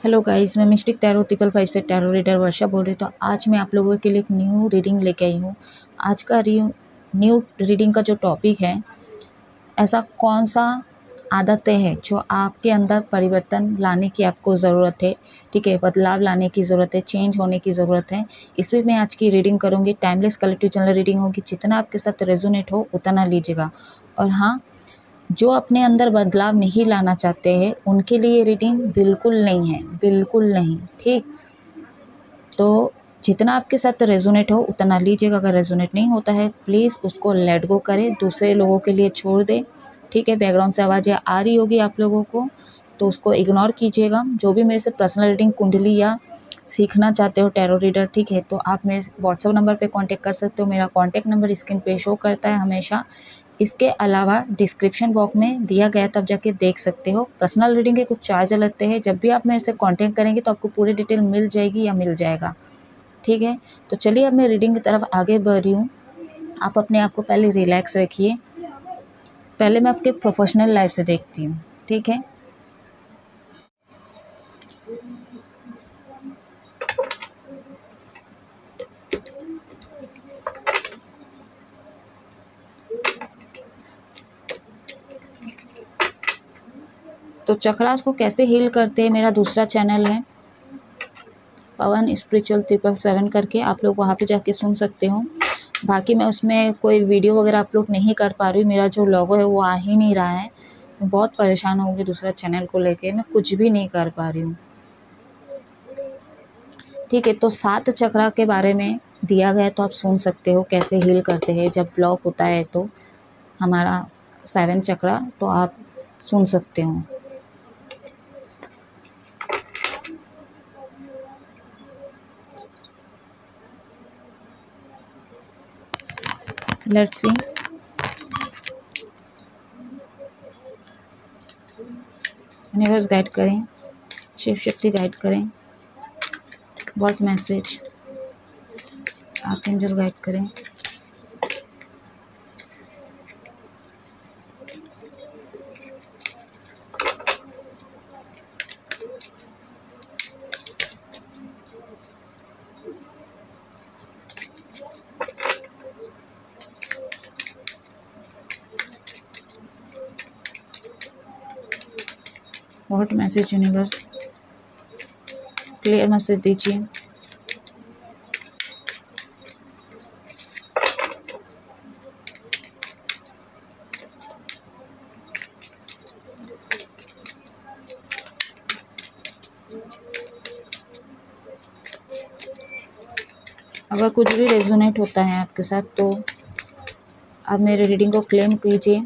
Hello guys, मैं mistake tarot triple 5 से tarot reader वर्षा बोल रही हूँ। तो आज मैं आप लोगों के लिए एक न्यू रीडिंग लेके आई हूँ। आज का न्यू रीडिंग का जो टॉपिक है, ऐसा कौन सा आदतें हैं जो आपके अंदर परिवर्तन लाने की आपको ज़रूरत है। ठीक है, बदलाव लाने की ज़रूरत है, चेंज होने की ज़रूरत है। इसमें मैं आज की रीडिंग करूँगी। टाइमलेस कलेक्टिव जनरल रीडिंग होगी। जितना आपके साथ रेजोनेट हो उतना लीजिएगा। और हाँ, जो अपने अंदर बदलाव नहीं लाना चाहते हैं उनके लिए रीडिंग बिल्कुल नहीं है, बिल्कुल नहीं। ठीक, तो जितना आपके साथ रेजोनेट हो उतना लीजिएगा। अगर रेजोनेट नहीं होता है प्लीज़ उसको लेट गो करें, दूसरे लोगों के लिए छोड़ दें। ठीक है, बैकग्राउंड से आवाज़ें आ रही होगी आप लोगों को तो उसको इग्नोर कीजिएगा। जो भी मेरे से पर्सनल रीडिंग कुंडली या सीखना चाहते हो टैरो रीडर, ठीक है, तो आप मेरे व्हाट्सएप नंबर पे कांटेक्ट कर सकते हो। मेरा कांटेक्ट नंबर स्क्रीन पे शो करता है हमेशा। इसके अलावा डिस्क्रिप्शन बॉक्स में दिया गया तब जाके देख सकते हो। पर्सनल रीडिंग के कुछ चार्ज लगते हैं। जब भी आप मेरे से कांटेक्ट करेंगे तो आपको पूरी डिटेल मिल जाएगी या मिल जाएगा। ठीक है, तो चलिए अब मैं रीडिंग की तरफ आगे बढ़ रही हूँ। आप अपने आप को पहले रिलैक्स रखिए। पहले मैं आपके प्रोफेशनल लाइफ से देखती हूँ। ठीक है, तो चक्रास को कैसे हील करते हैं, मेरा दूसरा चैनल है पवन स्पिरिचुअल 777 करके, आप लोग वहाँ पे जाके सुन सकते हो। बाकी मैं उसमें कोई वीडियो वगैरह अपलोड नहीं कर पा रही हूँ। मेरा जो लोगो है वो आ ही नहीं रहा है। मैं बहुत परेशान हो गई दूसरा चैनल को लेके, मैं कुछ भी नहीं कर पा रही हूँ। ठीक है, तो 7 चक्रा के बारे में दिया गया है तो आप सुन सकते हो कैसे हील करते हैं। जब ब्लॉक होता है तो हमारा 7 चक्रा, तो आप सुन सकते हो। लेट्स सी, यूनिवर्स गाइड करें, शिव शक्ति गाइड करें, व्हाट मैसेज आर्कएंजल गाइड करें। What message universe, clear message दीजिए। अगर कुछ भी रेजोनेट होता है आपके साथ तो आप मेरे रीडिंग को क्लेम कीजिए,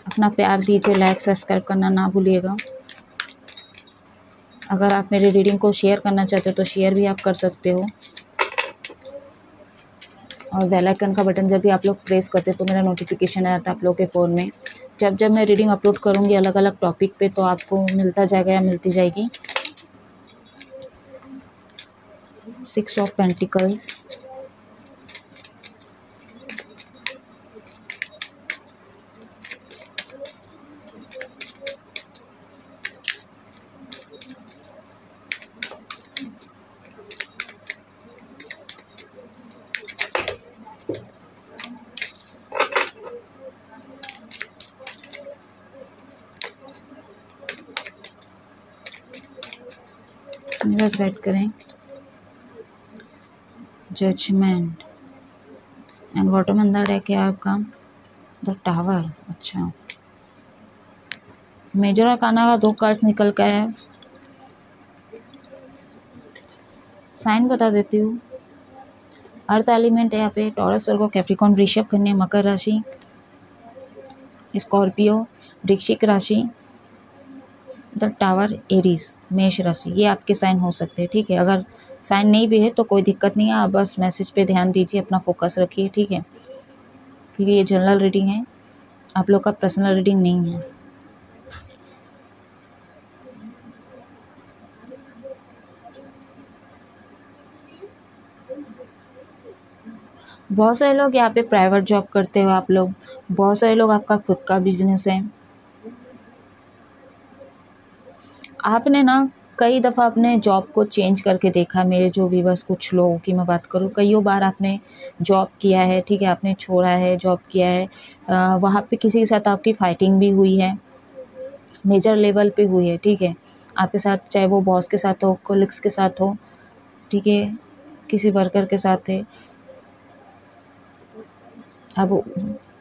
अपना प्यार दीजिए, लाइक सब्सक्राइब करना ना भूलिएगा। अगर आप मेरी रीडिंग को शेयर करना चाहते हो तो शेयर भी आप कर सकते हो। और बेल आइकन का बटन जब भी आप लोग प्रेस करते हो तो मेरा नोटिफिकेशन आ जाता है आप लोगों के फ़ोन में। जब जब मैं रीडिंग अपलोड करूँगी अलग अलग टॉपिक पे तो आपको मिलता जाएगा या मिलती जाएगी। 6 ऑफ पेंटिकल्स, यूनिवर्स गाइड करें, जजमेंट एंड बॉटम अंदर है क्या आपका द टावर। अच्छा, मेजर आर्काना का 2 कार्ड निकल का है। साइन बता देती हूँ। अर्थ एलिमेंट है यहाँ पे टॉरस, वर्गो, कैप्रिकॉर्न, वृषभ, कन्या, मकर राशि, स्कॉर्पियो, वृश्चिक राशि, द टावर, एरीज, मेष राशि। ये आपके साइन हो सकते हैं। ठीक है, अगर साइन नहीं भी है तो कोई दिक्कत नहीं है, आप बस मैसेज पे ध्यान दीजिए, अपना फोकस रखिए। ठीक है, क्योंकि ये जनरल रीडिंग है, आप लोग का पर्सनल रीडिंग नहीं है। बहुत सारे लोग यहाँ पे प्राइवेट जॉब करते हो आप लोग, बहुत सारे लोग आपका खुद का बिजनेस है। आपने ना कई दफ़ा अपने जॉब को चेंज करके देखा, मेरे जो व्यूअर्स कुछ लोगों की मैं बात करूँ, कइयों बार आपने जॉब किया है, ठीक है, आपने छोड़ा है, जॉब किया है, वहाँ पे किसी के साथ आपकी फाइटिंग भी हुई है, मेजर लेवल पे हुई है, ठीक है, आपके साथ, चाहे वो बॉस के साथ हो, कोलिग्स के साथ हो, ठीक है, किसी वर्कर के साथ है। अब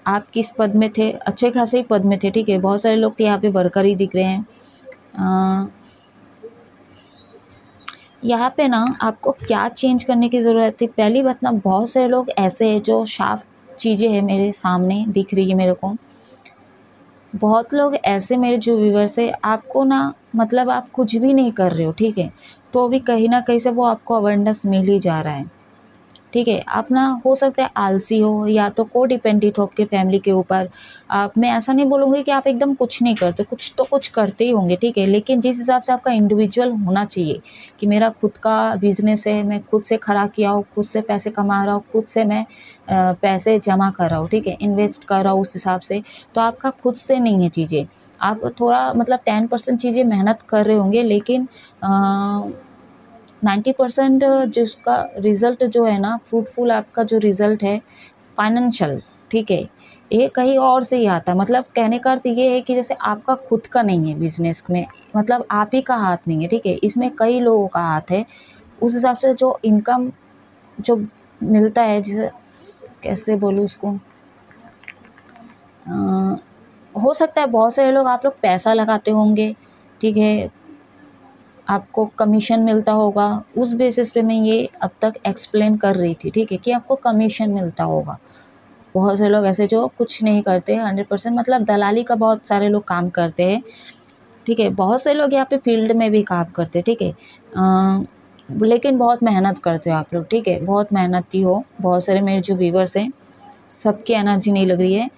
आप किस पद में थे? अच्छे खासे ही पद में थे, ठीक है, बहुत सारे लोग थे, यहाँ पे वर्कर ही दिख रहे हैं। यहाँ पे ना आपको क्या चेंज करने की ज़रूरत थी? पहली बात ना, बहुत सारे लोग ऐसे हैं जो साफ चीज़ें हैं मेरे सामने दिख रही है मेरे को। बहुत लोग ऐसे मेरे जो व्यूअर्स है, आपको ना मतलब आप कुछ भी नहीं कर रहे हो, ठीक है, तो भी कहीं न कहीं से वो आपको अवेयरनेस मिल ही जा रहा है। ठीक है, आप ना हो सकता है आलसी हो या तो कोडिपेंडेंट हो आपके फैमिली के ऊपर। आप, मैं ऐसा नहीं बोलूँगी कि आप एकदम कुछ नहीं करते, कुछ तो कुछ करते ही होंगे, ठीक है, लेकिन जिस हिसाब से आपका इंडिविजुअल होना चाहिए कि मेरा खुद का बिजनेस है, मैं खुद से खड़ा किया हूँ, खुद से पैसे कमा रहा हूँ, खुद से मैं पैसे जमा कर रहा हूँ, ठीक है, इन्वेस्ट कर रहा हूँ उस हिसाब से, तो आपका खुद से नहीं है चीज़ें। आप थोड़ा मतलब 10% चीज़ें मेहनत कर रहे होंगे, लेकिन 90% जिसका रिज़ल्ट जो है ना, फ्रूटफुल आपका जो रिज़ल्ट है फाइनेंशियल, ठीक है, ये कहीं और से ही आता है। मतलब कहने का अर्थ ये है कि जैसे आपका खुद का नहीं है बिज़नेस में, मतलब आप ही का हाथ नहीं है, ठीक है, इसमें कई लोगों का हाथ है। उस हिसाब से जो इनकम जो मिलता है, जिसे कैसे बोलूँ उसको, हो सकता है बहुत सारे लोग, आप लोग पैसा लगाते होंगे, ठीक है, आपको कमीशन मिलता होगा, उस बेसिस पे मैं ये अब तक एक्सप्लेन कर रही थी, ठीक है, कि आपको कमीशन मिलता होगा। बहुत से लोग ऐसे जो कुछ नहीं करते 100%, मतलब दलाली का बहुत सारे लोग काम करते हैं, ठीक है, बहुत से लोग यहाँ पे फील्ड में भी काम करते हैं, ठीक है, लेकिन बहुत मेहनत करते हो आप लोग, ठीक है, बहुत मेहनती हो। बहुत सारे मेरे जो व्यूवर्स हैं, सबकी एनर्जी नहीं लग रही है,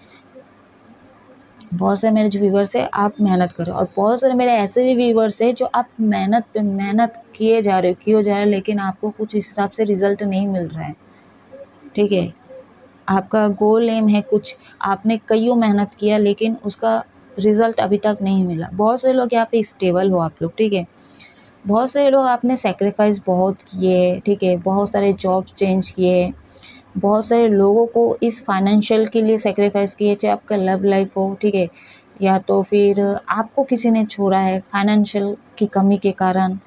बहुत सारे मेरे जो व्यूवर्स हैं, आप मेहनत करो, और बहुत सारे मेरे ऐसे भी व्यूवर्स हैं जो आप मेहनत पे मेहनत किए जा रहे हो, लेकिन आपको कुछ इस हिसाब से रिजल्ट नहीं मिल रहा है, ठीक है, आपका गोल एम है कुछ, आपने कईयों मेहनत किया लेकिन उसका रिजल्ट अभी तक नहीं मिला। बहुत से लोग यहाँ पे स्टेबल हो आप लोग, ठीक है, बहुत से लोग आपने सेक्रीफाइस बहुत किए, ठीक है, बहुत सारे जॉब चेंज किए, बहुत सारे लोगों को इस फाइनेंशियल के लिए सेक्रीफाइस किए, चाहे आपका लव लाइफ हो, ठीक है, या तो फिर आपको किसी ने छोड़ा है फाइनेंशियल की कमी के कारण।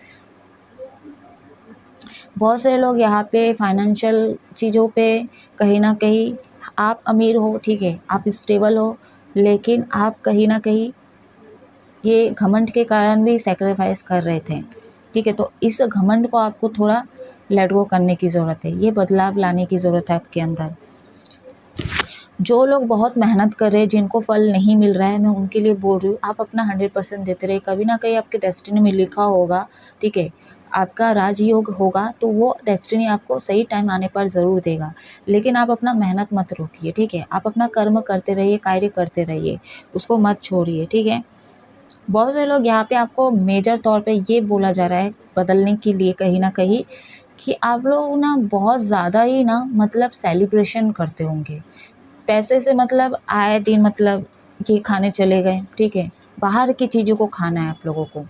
बहुत सारे लोग यहाँ पे फाइनेंशियल चीज़ों पे कहीं ना कहीं, आप अमीर हो, ठीक है, आप स्टेबल हो, लेकिन आप कहीं ना कहीं ये घमंड के कारण भी सेक्रीफाइस कर रहे थे, ठीक है, तो इस घमंड को आपको थोड़ा लेट गो करने की ज़रूरत है, ये बदलाव लाने की ज़रूरत है आपके अंदर। जो लोग बहुत मेहनत कर रहे हैं, जिनको फल नहीं मिल रहा है, मैं उनके लिए बोल रही हूँ, आप अपना 100% देते रहे, कभी ना कहीं आपके डेस्टिनी में लिखा होगा, ठीक है, आपका राजयोग होगा, तो वो डेस्टिनी आपको सही टाइम आने पर ज़रूर देगा, लेकिन आप अपना मेहनत मत रोकिए, ठीक है, आप अपना कर्म करते रहिए, कार्य करते रहिए, उसको मत छोड़िए, ठीक है। बहुत से लोग यहाँ पे आपको मेजर तौर पे ये बोला जा रहा है बदलने के लिए कहीं ना कहीं, कि आप लोग ना बहुत ज़्यादा ही ना मतलब सेलिब्रेशन करते होंगे, पैसे से मतलब आए दिन मतलब ये खाने चले गए, ठीक है, बाहर की चीज़ों को खाना है आप लोगों को,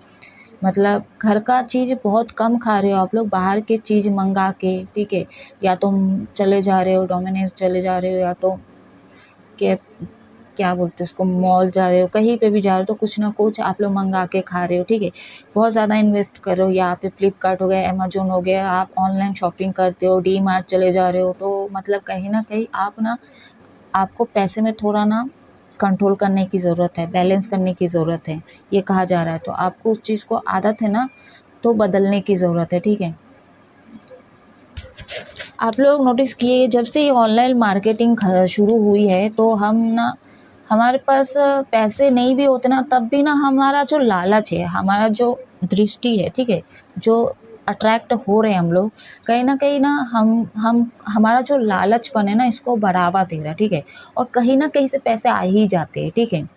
मतलब घर का चीज़ बहुत कम खा रहे हो आप लोग, बाहर की चीज़ मंगा के, ठीक है, या तो चले जा रहे हो डोमिनोज चले जा रहे हो, या तो के क्या बोलते हैं उसको, मॉल जा रहे हो, कहीं पे भी जा रहे हो, तो कुछ ना कुछ आप लोग मंगा के खा रहे हो, ठीक है, बहुत ज़्यादा इन्वेस्ट कर रहे हो, यहाँ पे फ्लिपकार्ट हो गया, अमेजोन हो गया, आप ऑनलाइन शॉपिंग करते हो, डी मार्ट चले जा रहे हो, तो मतलब कहीं ना कहीं आप ना, आपको पैसे में थोड़ा ना कंट्रोल करने की ज़रूरत है, बैलेंस करने की ज़रूरत है, ये कहा जा रहा है, तो आपको उस चीज़ को आदत है ना, तो बदलने की ज़रूरत है, ठीक है। आप लोग नोटिस किए, जब से ये ऑनलाइन मार्केटिंग शुरू हुई है, तो हम ना, हमारे पास पैसे नहीं भी होते ना, तब भी ना हमारा जो लालच है, हमारा जो दृष्टि है, ठीक है, जो अट्रैक्ट हो रहे हैं हम लोग, कहीं ना कहीं ना हम हमारा जो लालचपन है ना, इसको बढ़ावा दे रहा है, ठीक है, और कहीं ना कहीं से पैसे आ ही जाते हैं, ठीक है,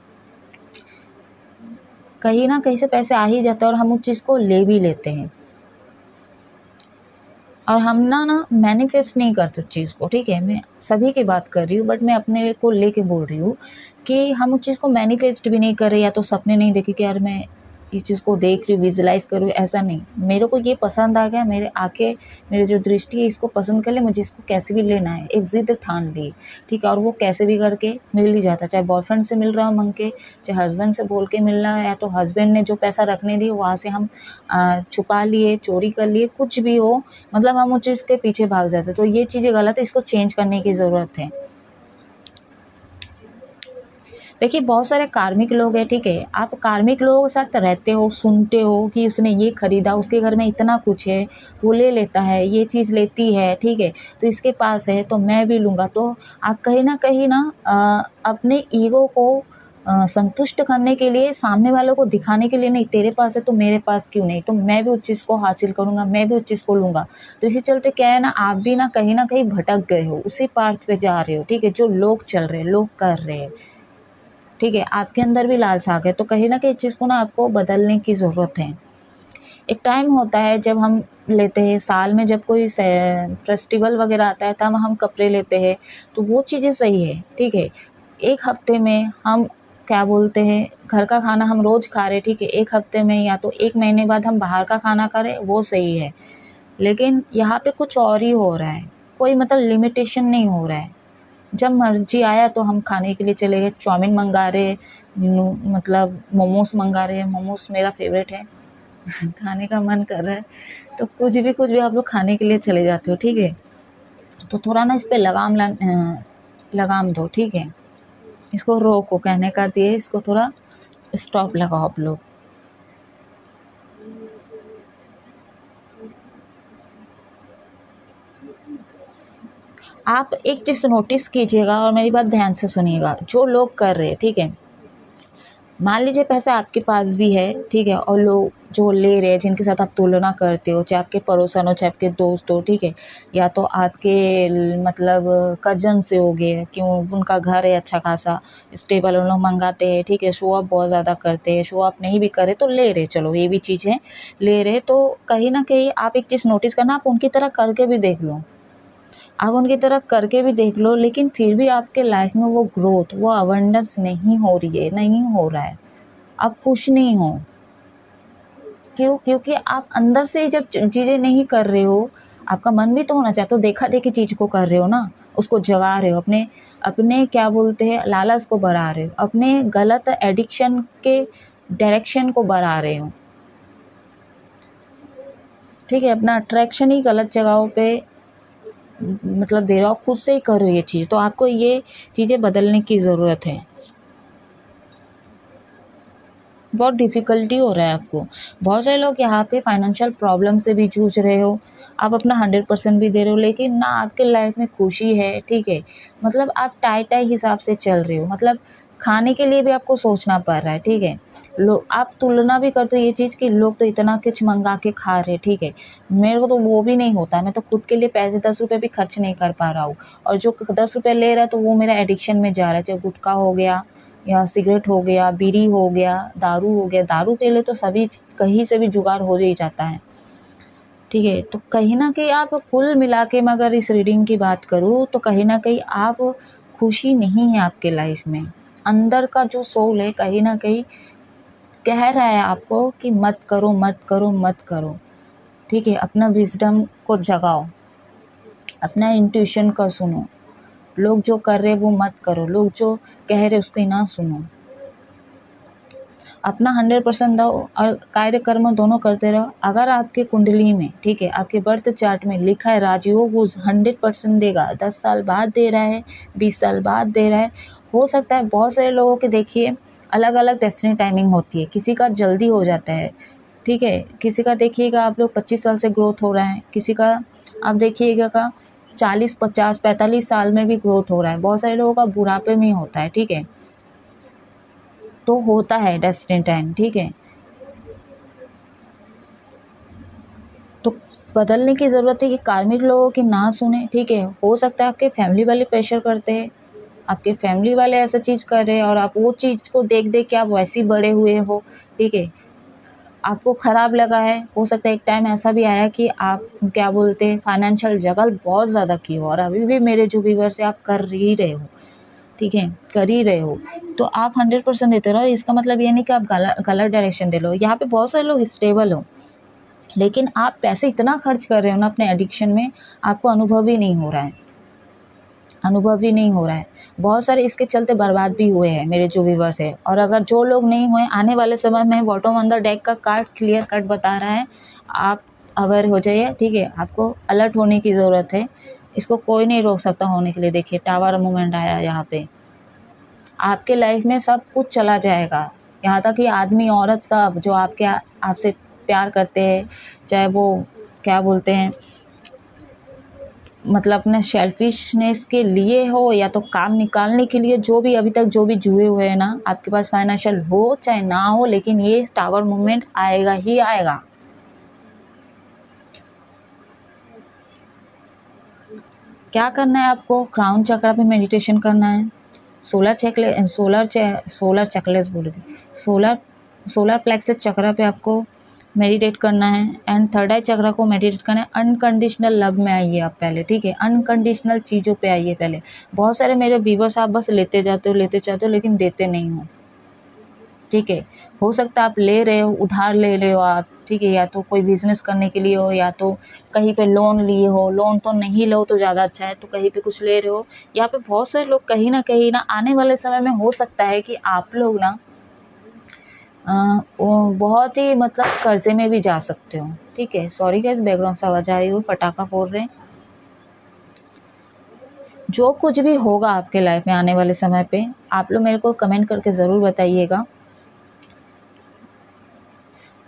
कहीं ना कहीं से पैसे आ ही जाते हैं, और हम उस चीज़ को ले भी लेते हैं, और हम ना मैनिफेस्ट नहीं करते उस चीज़ को, ठीक है, मैं सभी की बात कर रही हूँ, बट मैं अपने को लेके बोल रही हूँ कि हम उस चीज़ को मैनिफेस्ट भी नहीं कर रहे, या तो सपने नहीं देखे कि यार मैं इस चीज़ को देख रही हूँ, विजुलाइज कर रही हूँ, ऐसा नहीं। मेरे को ये पसंद आ गया, मेरे आंखें, मेरी जो दृष्टि है इसको पसंद कर ले, मुझे इसको कैसे भी लेना है, एक ज़िद ठान ली, ठीक है। और वो कैसे भी करके मिल ही जाता है, चाहे बॉयफ्रेंड से मिल रहा हो मांग के, चाहे हस्बैंड से बोल के मिलना है, या तो हस्बैंड ने जो पैसा रखने दिए वहाँ से हम छुपा लिए, चोरी कर लिए, कुछ भी हो, मतलब हम उस चीज़ के पीछे भाग जाते हैं। तो ये चीज़ें गलत है, इसको चेंज करने की ज़रूरत है। देखिए बहुत सारे कार्मिक लोग हैं, ठीक है। आप कार्मिक लोगों के साथ रहते हो, सुनते हो कि उसने ये खरीदा, उसके घर में इतना कुछ है, वो ले लेता है, ये चीज़ लेती है, ठीक है, तो इसके पास है तो मैं भी लूँगा। तो आप कहीं न कहीं ना अपने ईगो को संतुष्ट करने के लिए, सामने वालों को दिखाने के लिए, नहीं तेरे पास है तो मेरे पास क्यों नहीं, तो मैं भी उस चीज़ को हासिल करूँगा, मैं भी उस चीज़ को लूँगा। तो इसी चलते क्या है ना, आप भी ना कहीं भटक गए हो, उसी पाथ पे जा रहे हो, ठीक है, जो लोग चल रहे हैं, लोग कर रहे हैं। ठीक है, आपके अंदर भी लालसा आ गया, तो कहीं न कहीं इस चीज़ को ना आपको बदलने की ज़रूरत है। एक टाइम होता है जब हम लेते हैं, साल में जब कोई फेस्टिवल वगैरह आता है तब हम कपड़े लेते हैं, तो वो चीज़ें सही है, ठीक है। 1 हफ्ते में हम क्या बोलते हैं, घर का खाना हम रोज़ खा रहे हैं, ठीक है, 1 हफ्ते में या तो 1 महीने बाद हम बाहर का खाना खा रहे हैं, वो सही है। लेकिन यहाँ पे कुछ और ही हो रहा है, कोई मतलब लिमिटेशन नहीं हो रहा है। जब मर्जी आया तो हम खाने के लिए चले गए, चाउमीन मंगा रहे, मतलब मोमोज मंगा रहे हैं, मोमोज मेरा फेवरेट है खाने का मन कर रहा है, तो कुछ भी आप लोग खाने के लिए चले जाते हो, ठीक है। तो थोड़ा ना इस पे लगाम दो, ठीक है, इसको रोको, कहने का अर्थ ये है, इसको थोड़ा स्टॉप लगाओ आप लोग। आप एक चीज़ नोटिस कीजिएगा और मेरी बात ध्यान से सुनिएगा, जो लोग कर रहे हैं, ठीक है, मान लीजिए पैसा आपके पास भी है, ठीक है, और लोग जो ले रहे हैं, जिनके साथ आप तुलना करते हो, चाहे आपके पड़ोसन हो, चाहे आपके दोस्त हो, ठीक है, या तो आपके मतलब कजन से हो गए, क्यों उनका घर है अच्छा खासा स्टेबल, उन लोग मंगाते हैं, ठीक है, शो ऑफ बहुत ज़्यादा करते हैं, शो ऑफ नहीं भी करे तो ले रहे, चलो ये भी चीज़ है, ले रहे, तो कहीं ना कहीं आप एक चीज़ नोटिस करना, आप उनकी तरह करके भी देख लो, आप उनकी तरह करके भी देख लो, लेकिन फिर भी आपके लाइफ में वो ग्रोथ, वो अबंडेंस नहीं हो रही है, नहीं हो रहा है, आप खुश नहीं हो। क्यों? क्योंकि आप अंदर से जब चीज़ें नहीं कर रहे हो, आपका मन भी तो होना चाहिए, तो देखा देखी चीज़ को कर रहे हो ना, उसको जगा रहे हो, अपने अपने क्या बोलते हैं, लालच को बढ़ा रहे हो, अपने गलत एडिक्शन के डायरेक्शन को बढ़ा रहे हो, ठीक है, अपना अट्रैक्शन ही गलत जगहों पे मतलब दे रहे हो, खुद से ही कर रहे हो ये चीज़, तो आपको ये चीज़ें बदलने की ज़रूरत है। बहुत डिफ़िकल्टी हो रहा है आपको। बहुत सारे लोग यहाँ पे फाइनेंशियल प्रॉब्लम से भी जूझ रहे हो, आप अपना 100% भी दे रहे हो, लेकिन ना आपके लाइफ में खुशी है, ठीक है। मतलब आप टाई-टाई हिसाब से चल रहे हो, मतलब खाने के लिए भी आपको सोचना पड़ रहा है, ठीक है। लोग आप तुलना भी करते हो ये चीज़ कि लोग तो इतना कुछ मँगा के खा रहे हैं, ठीक है। मेरे को तो वो भी नहीं होता है, मैं तो खुद के लिए पैसे 10 रुपए भी खर्च नहीं कर पा रहा हूँ, और जो 10 रुपए ले रहा है तो वो मेरा एडिक्शन में जा रहा है, चाहे गुटखा हो गया या सिगरेट हो गया, बीड़ी हो गया, दारू हो गया। दारू के लिए तो सभी कहीं से भी जुगाड़ हो ही जाता है, ठीक है। तो कहीं न कहीं आप कुल मिला के मैं अगर इस रीडिंग की बात करूँ तो कहीं न कहीं आप खुशी नहीं है आपके लाइफ में। अंदर का जो सोल है कहीं न कहीं कह रहा है आपको कि मत करो, मत करो, मत करो, ठीक है। अपना विज़डम को जगाओ, अपना इंट्यूशन को सुनो। लोग जो कर रहे हैं वो मत करो, लोग जो कह रहे हैं उसको ना सुनो। अपना 100% दो और कार्य कर्म दोनों करते रहो। अगर आपके कुंडली में, ठीक है, आपके बर्थ चार्ट में लिखा है राजयोग, वो 100% देगा। 10 साल बाद दे रहा है, 20 साल बाद दे रहा है, हो सकता है। बहुत सारे लोगों के देखिए अलग अलग डेस्टिनी टाइमिंग होती है, किसी का जल्दी हो जाता है, ठीक है, किसी का देखिएगा आप लोग 25 साल से ग्रोथ हो रहा है, किसी का आप देखिएगा का 40, 50, 45 साल में भी ग्रोथ हो रहा है। बहुत सारे लोगों का बुढ़ापे में होता है, ठीक है, तो होता है डेस्टिनी टाइम, ठीक है। तो बदलने की ज़रूरत है कि कार्मिक लोगों की ना सुने, ठीक है। हो सकता है आपके फैमिली वाले प्रेशर करते हैं, आपके फैमिली वाले ऐसा चीज़ कर रहे हैं और आप वो चीज़ को देख देख के आप वैसे ही बड़े हुए हो, ठीक है। आपको ख़राब लगा है, हो सकता है एक टाइम ऐसा भी आया कि आप क्या बोलते हैं फाइनेंशियल जगल बहुत ज़्यादा की हो, और अभी भी मेरे जो व्यूअर्स हैं आप कर ही रहे हो, ठीक है, कर ही रहे हो तो आप 100% देते रहो। इसका मतलब ये नहीं कि आप गलत डायरेक्शन दे लो। यहाँ पे बहुत सारे लोग स्टेबल हो, लेकिन आप पैसे इतना खर्च कर रहे हो ना अपने एडिक्शन में, आपको अनुभव ही नहीं हो रहा है, अनुभव ही नहीं हो रहा है। बहुत सारे इसके चलते बर्बाद भी हुए हैं मेरे जो व्यूवर्स है। और अगर जो लोग नहीं हुए, आने वाले समय में बॉटम ऑन द डेक का कार्ड क्लियर कट बता रहा है, आप अवेयर हो जाइए, ठीक है। आपको अलर्ट होने की ज़रूरत है, इसको कोई नहीं रोक सकता होने के लिए। देखिए टावर मूवमेंट आया यहाँ पे, आपके लाइफ में सब कुछ चला जाएगा, यहाँ तक कि आदमी औरत सब जो आपसे प्यार करते हैं, चाहे वो क्या बोलते हैं, मतलब अपने सेल्फिशनेस के लिए हो या तो काम निकालने के लिए, जो भी अभी तक जो भी जुड़े हुए हैं ना, आपके पास फाइनेंशियल हो चाहे ना हो, लेकिन ये टावर मूवमेंट आएगा ही आएगा। क्या करना है आपको, क्राउन चक्र पे मेडिटेशन करना है, सोलर प्लेक्सस चक्र पे आपको मेडिटेट करना है, एंड थर्ड आई चक्र को मेडिटेट करना है। अनकंडीशनल लव में आइए आप पहले, ठीक है, अनकंडीशनल चीज़ों पे आइए पहले। बहुत सारे मेरे व्यूवर्स आप बस लेते जाते हो लेकिन देते नहीं हो, ठीक है। हो सकता है आप ले रहे हो, उधार ले रहे हो आप, ठीक है, या तो कोई बिजनेस करने के लिए हो, या तो कहीं पे लोन लिए हो। लोन तो नहीं लो तो ज़्यादा अच्छा है, तो कहीं पे कुछ ले रहे हो। यहाँ पे बहुत सारे लोग कहीं ना आने वाले समय में हो सकता है कि आप लोग ना बहुत ही मतलब कर्जे में भी जा सकते हो, ठीक है। सॉरी गाइस, बैकग्राउंड से आवाज आ रही हो, पटाखा फोड़ रहे हैं। जो कुछ भी होगा आपके लाइफ में आने वाले समय पे, आप लोग मेरे को कमेंट करके ज़रूर बताइएगा।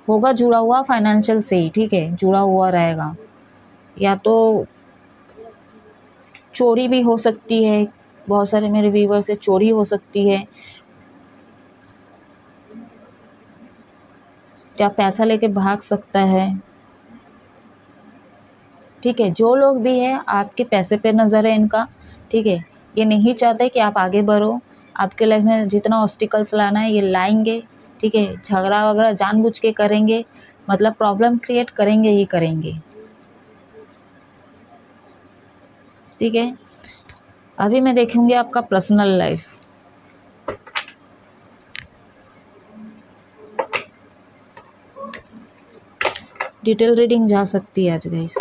होगा जुड़ा हुआ फाइनेंशियल से ही, ठीक है, जुड़ा हुआ रहेगा। या तो चोरी भी हो सकती है, बहुत सारे मेरे व्यूवर से चोरी हो सकती है, या पैसा लेके भाग सकता है, ठीक है। जो लोग भी है आपके पैसे पे नज़र है इनका, ठीक है। ये नहीं चाहते कि आप आगे बढ़ो, आपके लाइफ में जितना ऑब्स्टिकल्स लाना है ये लाएंगे, ठीक है। झगड़ा वगैरह जानबूझ के करेंगे, मतलब प्रॉब्लम क्रिएट करेंगे ही करेंगे, ठीक है। अभी मैं देखूंगी आपका पर्सनल लाइफ। डिटेल रीडिंग जा सकती है आज गाइस।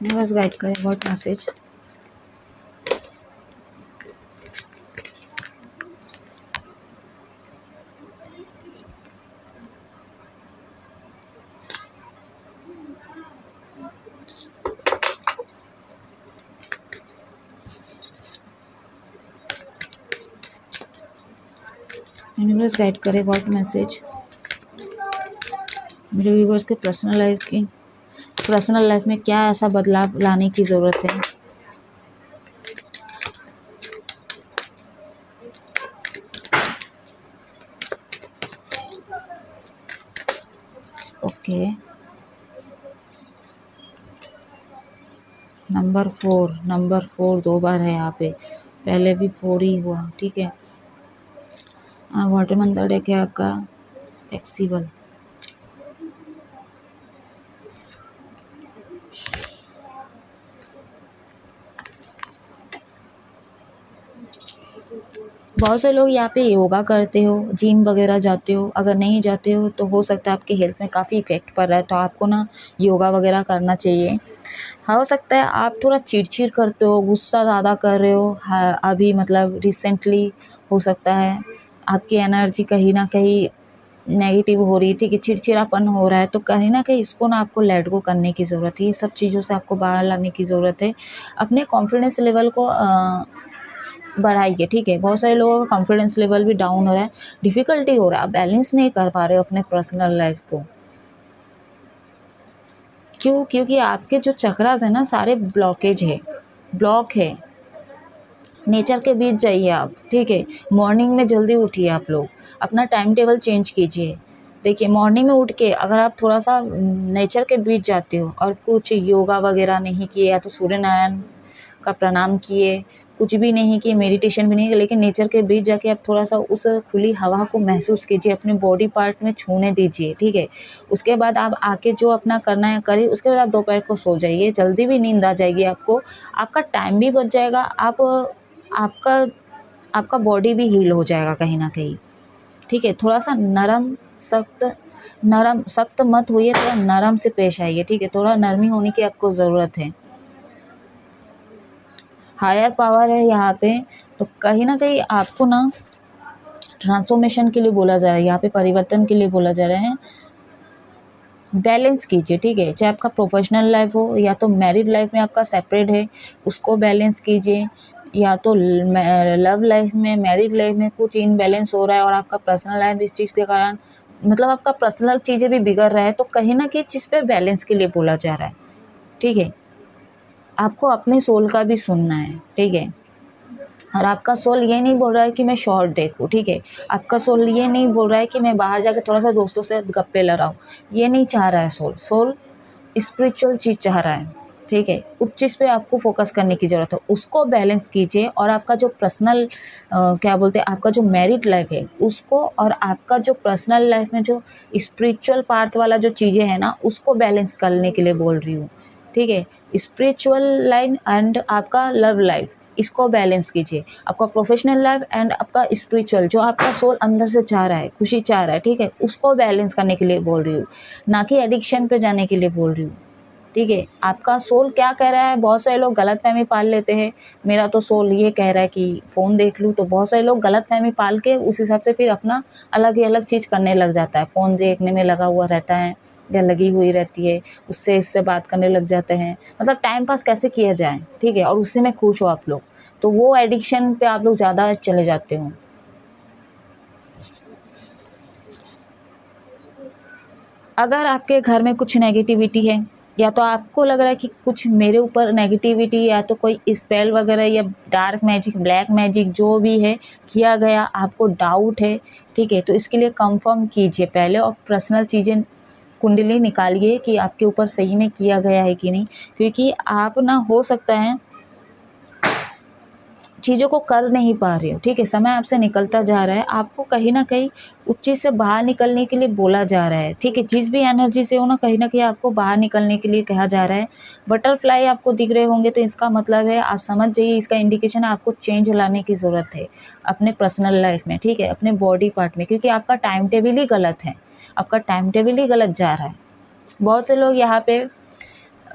यूनिवर्स गाइड करे व्हाट मैसेज। यूनिवर्स गाइड करे व्हाट मैसेज मेरे व्यूवर्स के पर्सनल लाइफ में क्या ऐसा बदलाव लाने की ज़रूरत है। ओके, नंबर फोर 2 बार है यहाँ पे, पहले भी 4 ही हुआ, ठीक है। वाटर मंदर है क्या आपका फ्लेक्सिबल। बहुत से लोग यहाँ पे योगा करते हो, जिम वगैरह जाते हो। अगर नहीं जाते हो तो हो सकता है आपके हेल्थ में काफ़ी इफेक्ट पड़ रहा है, तो आपको ना योगा वगैरह करना चाहिए। हो सकता है आप थोड़ा चिड़चिड़ करते हो, गुस्सा ज़्यादा कर रहे हो, हाँ, अभी मतलब रिसेंटली हो सकता है आपकी एनर्जी कहीं ना कहीं नेगेटिव हो रही थी, कि चिड़चिड़ापन हो रहा है, तो कहीं ना कहीं इसको ना आपको लेट गो करने की ज़रूरत है। ये सब चीज़ों से आपको बाहर लाने की ज़रूरत है। अपने कॉन्फिडेंस लेवल को बढ़ाइए, ठीक है। बहुत सारे लोगों का कॉन्फिडेंस लेवल भी डाउन हो रहा है, डिफ़िकल्टी हो रहा है, आप बैलेंस नहीं कर पा रहे हो अपने पर्सनल लाइफ को। क्यों? क्योंकि आपके जो चक्रास है ना सारे ब्लॉक है। नेचर के बीच जाइए आप, ठीक है। मॉर्निंग में जल्दी उठिए, आप लोग अपना टाइम टेबल चेंज कीजिए। देखिए मॉर्निंग में उठ के अगर आप थोड़ा सा नेचर के बीच जाते हो और कुछ योगा वगैरह नहीं किए, या तो सूर्य नारायण का प्रणाम किए, कुछ भी नहीं किए, मेडिटेशन भी नहीं किया, लेकिन नेचर के बीच जाके आप थोड़ा सा उस खुली हवा को महसूस कीजिए, अपने बॉडी पार्ट में छूने दीजिए, ठीक है। उसके बाद आप आके जो अपना करना है करिए, उसके बाद आप दोपहर को सो जाइए, जल्दी भी नींद आ जाएगी आपको, आपका टाइम भी बच जाएगा, आपका आपका बॉडी भी हील हो जाएगा कहीं ना कहीं, ठीक है। थोड़ा सा नरम सख्त मत होइए, थोड़ा नरम से पेश आइए, ठीक है। थोड़ा नरमी होने की आपको ज़रूरत है। हायर पावर है यहाँ पे, तो कहीं ना कहीं आपको ना ट्रांसफॉर्मेशन के लिए बोला जा रहा है, यहाँ पे परिवर्तन के लिए बोला जा रहा है। बैलेंस कीजिए, ठीक है। चाहे आपका प्रोफेशनल लाइफ हो या तो मैरिड लाइफ में आपका सेपरेट है, उसको बैलेंस कीजिए, या तो लव लाइफ में, मैरिड लाइफ में कुछ इनबैलेंस हो रहा है और आपका पर्सनल लाइफ इस चीज़ के कारण, मतलब आपका पर्सनल चीज़ें भी बिगड़ रहा है, तो कहीं ना कहीं चीज़ पे बैलेंस के लिए बोला जा रहा है, ठीक है। आपको अपने सोल का भी सुनना है, ठीक है। और आपका सोल ये नहीं बोल रहा है कि मैं शॉर्ट देखूं, ठीक है। आपका सोल ये नहीं बोल रहा है कि मैं बाहर जाकर थोड़ा सा दोस्तों से गप्पे लड़ाऊं, ये नहीं चाह रहा है। सोल स्पिरिचुअल चीज़ चाह रहा है, ठीक है। उस चीज़ पे आपको फोकस करने की ज़रूरत है, उसको बैलेंस कीजिए। और आपका जो पर्सनल क्या बोलते हैं, आपका जो मैरिड लाइफ है उसको, और आपका जो पर्सनल लाइफ में जो स्पिरिचुअल पार्ट वाला जो चीज़ें हैं ना, उसको बैलेंस करने के लिए बोल रही हूँ, ठीक है। स्पिरिचुअल लाइन एंड आपका लव लाइफ, इसको बैलेंस कीजिए। आपका प्रोफेशनल लाइफ एंड आपका स्पिरिचुअल, जो आपका सोल अंदर से चाह रहा है, खुशी चाह रहा है, ठीक है, उसको बैलेंस करने के लिए बोल रही हूँ, ना कि एडिक्शन पे जाने के लिए बोल रही हूँ, ठीक है। आपका सोल क्या कह रहा है, बहुत सारे लोग गलतफहमी पाल लेते हैं, मेरा तो सोल ये कह रहा है कि फ़ोन देख लूँ, तो बहुत सारे लोग गलतफहमी पाल के उस हिसाब से फिर अपना अलग ही अलग चीज़ करने लग जाता है, फ़ोन देखने में लगा हुआ रहता है या लगी हुई रहती है, उससे बात करने लग जाते हैं, मतलब टाइम पास कैसे किया जाए, ठीक है, और उसी में खुश हो आप लोग, तो वो एडिक्शन पे आप लोग ज़्यादा चले जाते हो। अगर आपके घर में कुछ नेगेटिविटी है, या तो आपको लग रहा है कि कुछ मेरे ऊपर नेगेटिविटी, या तो कोई स्पेल वगैरह या डार्क मैजिक, ब्लैक मैजिक जो भी है किया गया, आपको डाउट है, ठीक है, तो इसके लिए कंफर्म कीजिए पहले, और पर्सनल चीज़ें कुंडली निकालिए कि आपके ऊपर सही में किया गया है कि नहीं, क्योंकि आप ना, हो सकता है चीज़ों को कर नहीं पा रहे हो, ठीक है, समय आपसे निकलता जा रहा है, आपको कहीं ना कहीं उस चीज़ से बाहर निकलने के लिए बोला जा रहा है, ठीक है। जिस भी एनर्जी से हो ना कहीं आपको बाहर निकलने के लिए कहा जा रहा है। बटरफ्लाई आपको दिख रहे होंगे, तो इसका मतलब है, आप समझ जाइए, इसका इंडिकेशन है आपको चेंज लाने की ज़रूरत है अपने पर्सनल लाइफ में, ठीक है, अपने बॉडी पार्ट में, क्योंकि आपका टाइम टेबल ही गलत है, आपका टाइम टेबल ही गलत जा रहा है। बहुत से लोग यहाँ पे,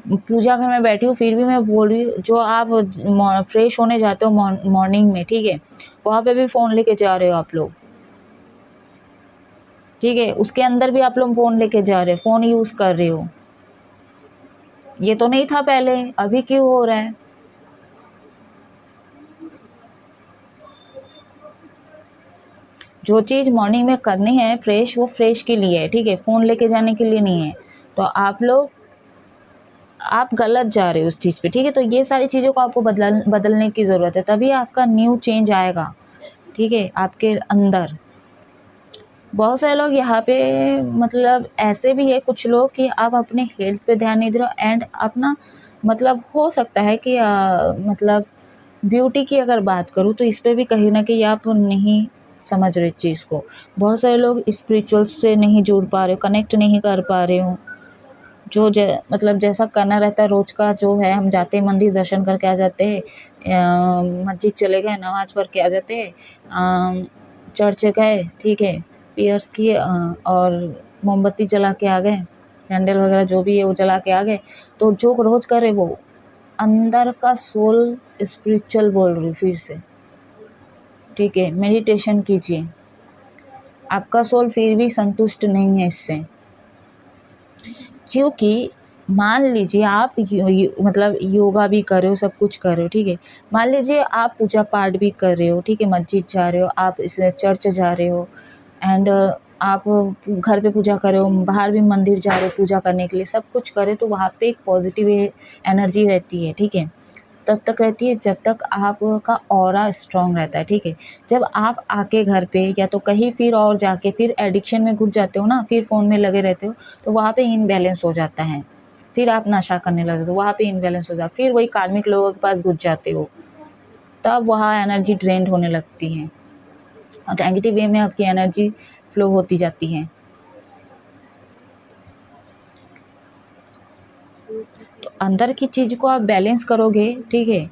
पूजा घर में बैठी हूँ फिर भी मैं बोल रही हूँ, जो आप फ्रेश होने जाते हो मॉर्निंग में, ठीक है, वहाँ पे भी फ़ोन लेके जा रहे हो आप लोग, ठीक है, उसके अंदर भी आप लोग फ़ोन लेके जा रहे हो, फ़ोन यूज़ कर रहे हो। ये तो नहीं था पहले, अभी क्यों हो रहा है? जो चीज़ मॉर्निंग में करनी है फ्रेश, वो फ्रेश के लिए है, ठीक है, फ़ोन लेके जाने के लिए नहीं है। तो आप गलत जा रहे हो उस चीज़ पे, ठीक है। तो ये सारी चीज़ों को आपको बदलने की ज़रूरत है, तभी आपका न्यू चेंज आएगा, ठीक है, आपके अंदर। बहुत सारे लोग यहाँ पे, मतलब ऐसे भी है कुछ लोग कि आप अपने हेल्थ पे ध्यान नहीं दे रहे हो, एंड अपना, मतलब हो सकता है कि मतलब ब्यूटी की अगर बात करूँ तो इस पे भी कहीं ना कहीं आप नहीं समझ रहे चीज़ को। बहुत सारे लोग स्पिरिचुअल से नहीं जुड़ पा रहे हो, कनेक्ट नहीं कर पा रहे हो, जो मतलब जैसा करना रहता है रोज़ का, जो है हम जाते हैं मंदिर दर्शन करके आ जाते हैं, मस्जिद चले गए नमाज पढ़ के आ जाते हैं, चर्च गए, ठीक है, प्रेयर्स किए, और मोमबत्ती जला के आ गए, कैंडल वगैरह जो भी है वो जला के आ गए। तो जो रोज़ करे वो अंदर का सोल स्पिरिचुअल बोल रही फिर से, ठीक है, मेडिटेशन कीजिए, आपका सोल फिर भी संतुष्ट नहीं है इससे, क्योंकि मान लीजिए आप मतलब योगा भी कर रहे हो, सब कुछ कर रहे हो, ठीक है, मान लीजिए आप पूजा पाठ भी कर रहे हो, ठीक है, मस्जिद जा रहे हो, आप इस चर्च जा रहे हो, एंड आप घर पे पूजा कर रहे हो, बाहर भी मंदिर जा रहे हो पूजा करने के लिए, सब कुछ करे, तो वहाँ पे एक पॉजिटिव एनर्जी रहती है, ठीक है, तब तक रहती है जब तक आपका ऑरा स्ट्रांग रहता है, ठीक है। जब आप आके घर पे या तो कहीं फिर और जाके फिर एडिक्शन में घुस जाते हो ना, फिर फ़ोन में लगे रहते हो, तो वहाँ पे इनबैलेंस हो जाता है, फिर आप नशा करने लगते हो, वहाँ पे इम्बैलेंस हो जाता, फिर वही कार्मिक लोगों के पास घुस जाते हो, तब वहाँ एनर्जी ड्रेन होने लगती है और नेगेटिव वे में आपकी एनर्जी फ्लो होती जाती है। तो अंदर की चीज़ को आप बैलेंस करोगे, ठीक है,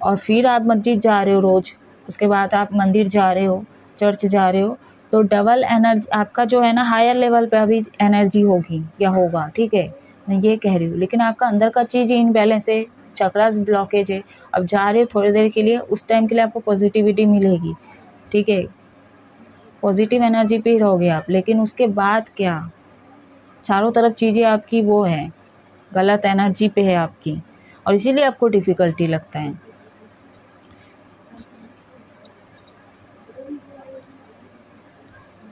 और फिर आप मस्जिद जा रहे हो रोज़, उसके बाद आप मंदिर जा रहे हो, चर्च जा रहे हो, तो डबल एनर्जी आपका जो है ना हायर लेवल पे अभी एनर्जी होगी या होगा, ठीक है, मैं ये कह रही हूँ। लेकिन आपका अंदर का चीज़ इनबैलेंस है, चक्रास ब्लॉकेज है, अब जा रहे हो थोड़ी देर के लिए, उस टाइम के लिए आपको पॉजिटिविटी मिलेगी, ठीक है, पॉजिटिव एनर्जी पे ही रहोगे आप, लेकिन उसके बाद क्या, चारों तरफ चीज़ें आपकी वो है, गलत एनर्जी पे है आपकी, और इसीलिए आपको डिफ़िकल्टी लगता है।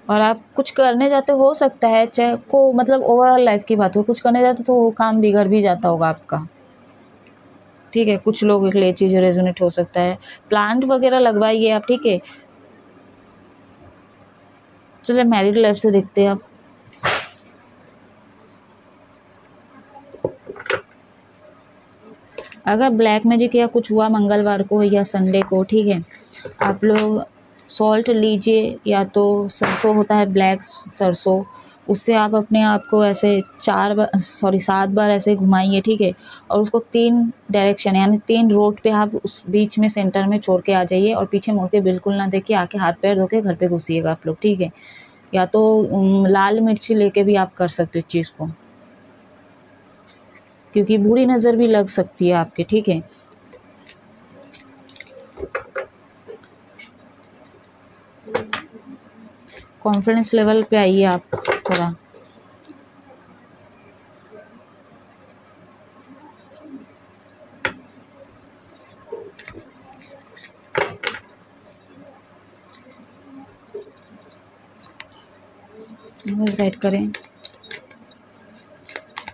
और आप कुछ करने जाते हो सकता है, चाहे को मतलब ओवरऑल लाइफ की बात हो, कुछ करने जाते तो वो काम बिगड़ भी जाता होगा आपका, ठीक है, कुछ लोगों के लिए चीज़ें रेजोनेट हो सकता है। प्लांट वगैरह लगवाइए आप, ठीक है। चलिए मैरिड लाइफ से देखते हैं आप। अगर ब्लैक मैजिक या कुछ हुआ मंगलवार को या संडे को, ठीक है, आप लोग सॉल्ट लीजिए, या तो सरसों होता है ब्लैक सरसों, उससे आप अपने आप को ऐसे 7 बार ऐसे घुमाइए, ठीक है, और उसको 3 डायरेक्शन यानी 3 रोड पे आप उस बीच में सेंटर में छोड़ के आ जाइए, और पीछे मुड़ के बिल्कुल ना देखिए, आके हाथ पैर धो के घर पे घुसिएगा आप लोग, ठीक है। या तो लाल मिर्ची लेके भी आप कर सकते हो इस चीज़ को, क्योंकि बुरी नज़र भी लग सकती है आपके, ठीक है। कॉन्फिडेंस लेवल पे आइए आप थोड़ा, राइट करें।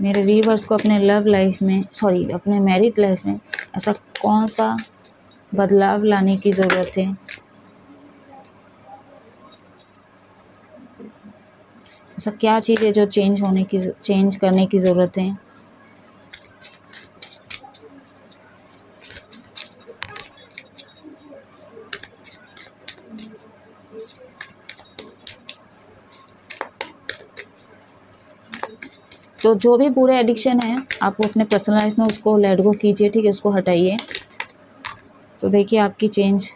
मेरे व्यूअर्स को अपने लव लाइफ में, सॉरी अपने मैरिड लाइफ में ऐसा कौन सा बदलाव लाने की ज़रूरत है, ऐसा क्या चीज़ है जो चेंज करने की ज़रूरत है। तो जो भी बुरे एडिक्शन है आप अपने पर्सनल लाइफ में उसको लेट गो कीजिए, ठीक है, उसको हटाइए, तो देखिए आपकी चेंज।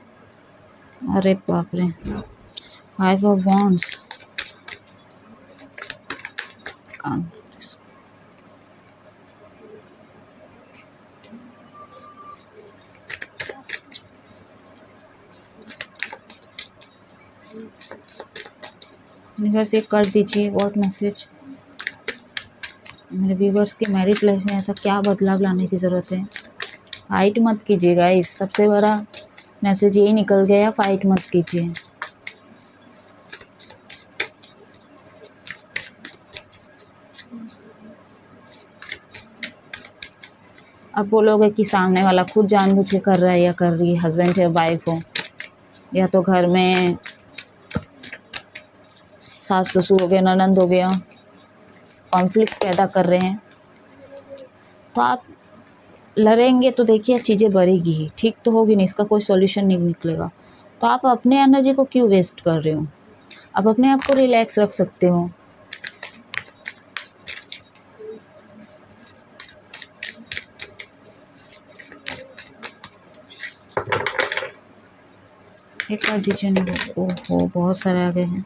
अरे बाप रे, 5 ऑफ वॉन्ड्स, यूनिवर्स एक कर दीजिए व्हाट मैसेज मेरे व्यूवर्स के मैरिड लाइफ में ऐसा क्या बदलाव लाने की ज़रूरत है। फाइट मत कीजिएगा, इस सबसे बड़ा मैसेज यही निकल गया, फाइट मत कीजिए। अब बोलोगे कि सामने वाला खुद जानबूझ के कर रहा है या कर रही है, हस्बैंड है वाइफ हो, या तो घर में सास ससुर हो गया, ननंद हो गया, कॉन्फ्लिक्ट पैदा कर रहे हैं, तो आप लड़ेंगे तो देखिए चीज़ें बढ़ेगी ही, ठीक तो होगी नहीं, इसका कोई सॉल्यूशन नहीं निकलेगा। तो आप अपने एनर्जी को क्यों वेस्ट कर रहे हो, आप अपने आप को रिलैक्स रख सकते हो। एक कार्ड दीजिए ना, ओहो बहुत सारे आ गए हैं,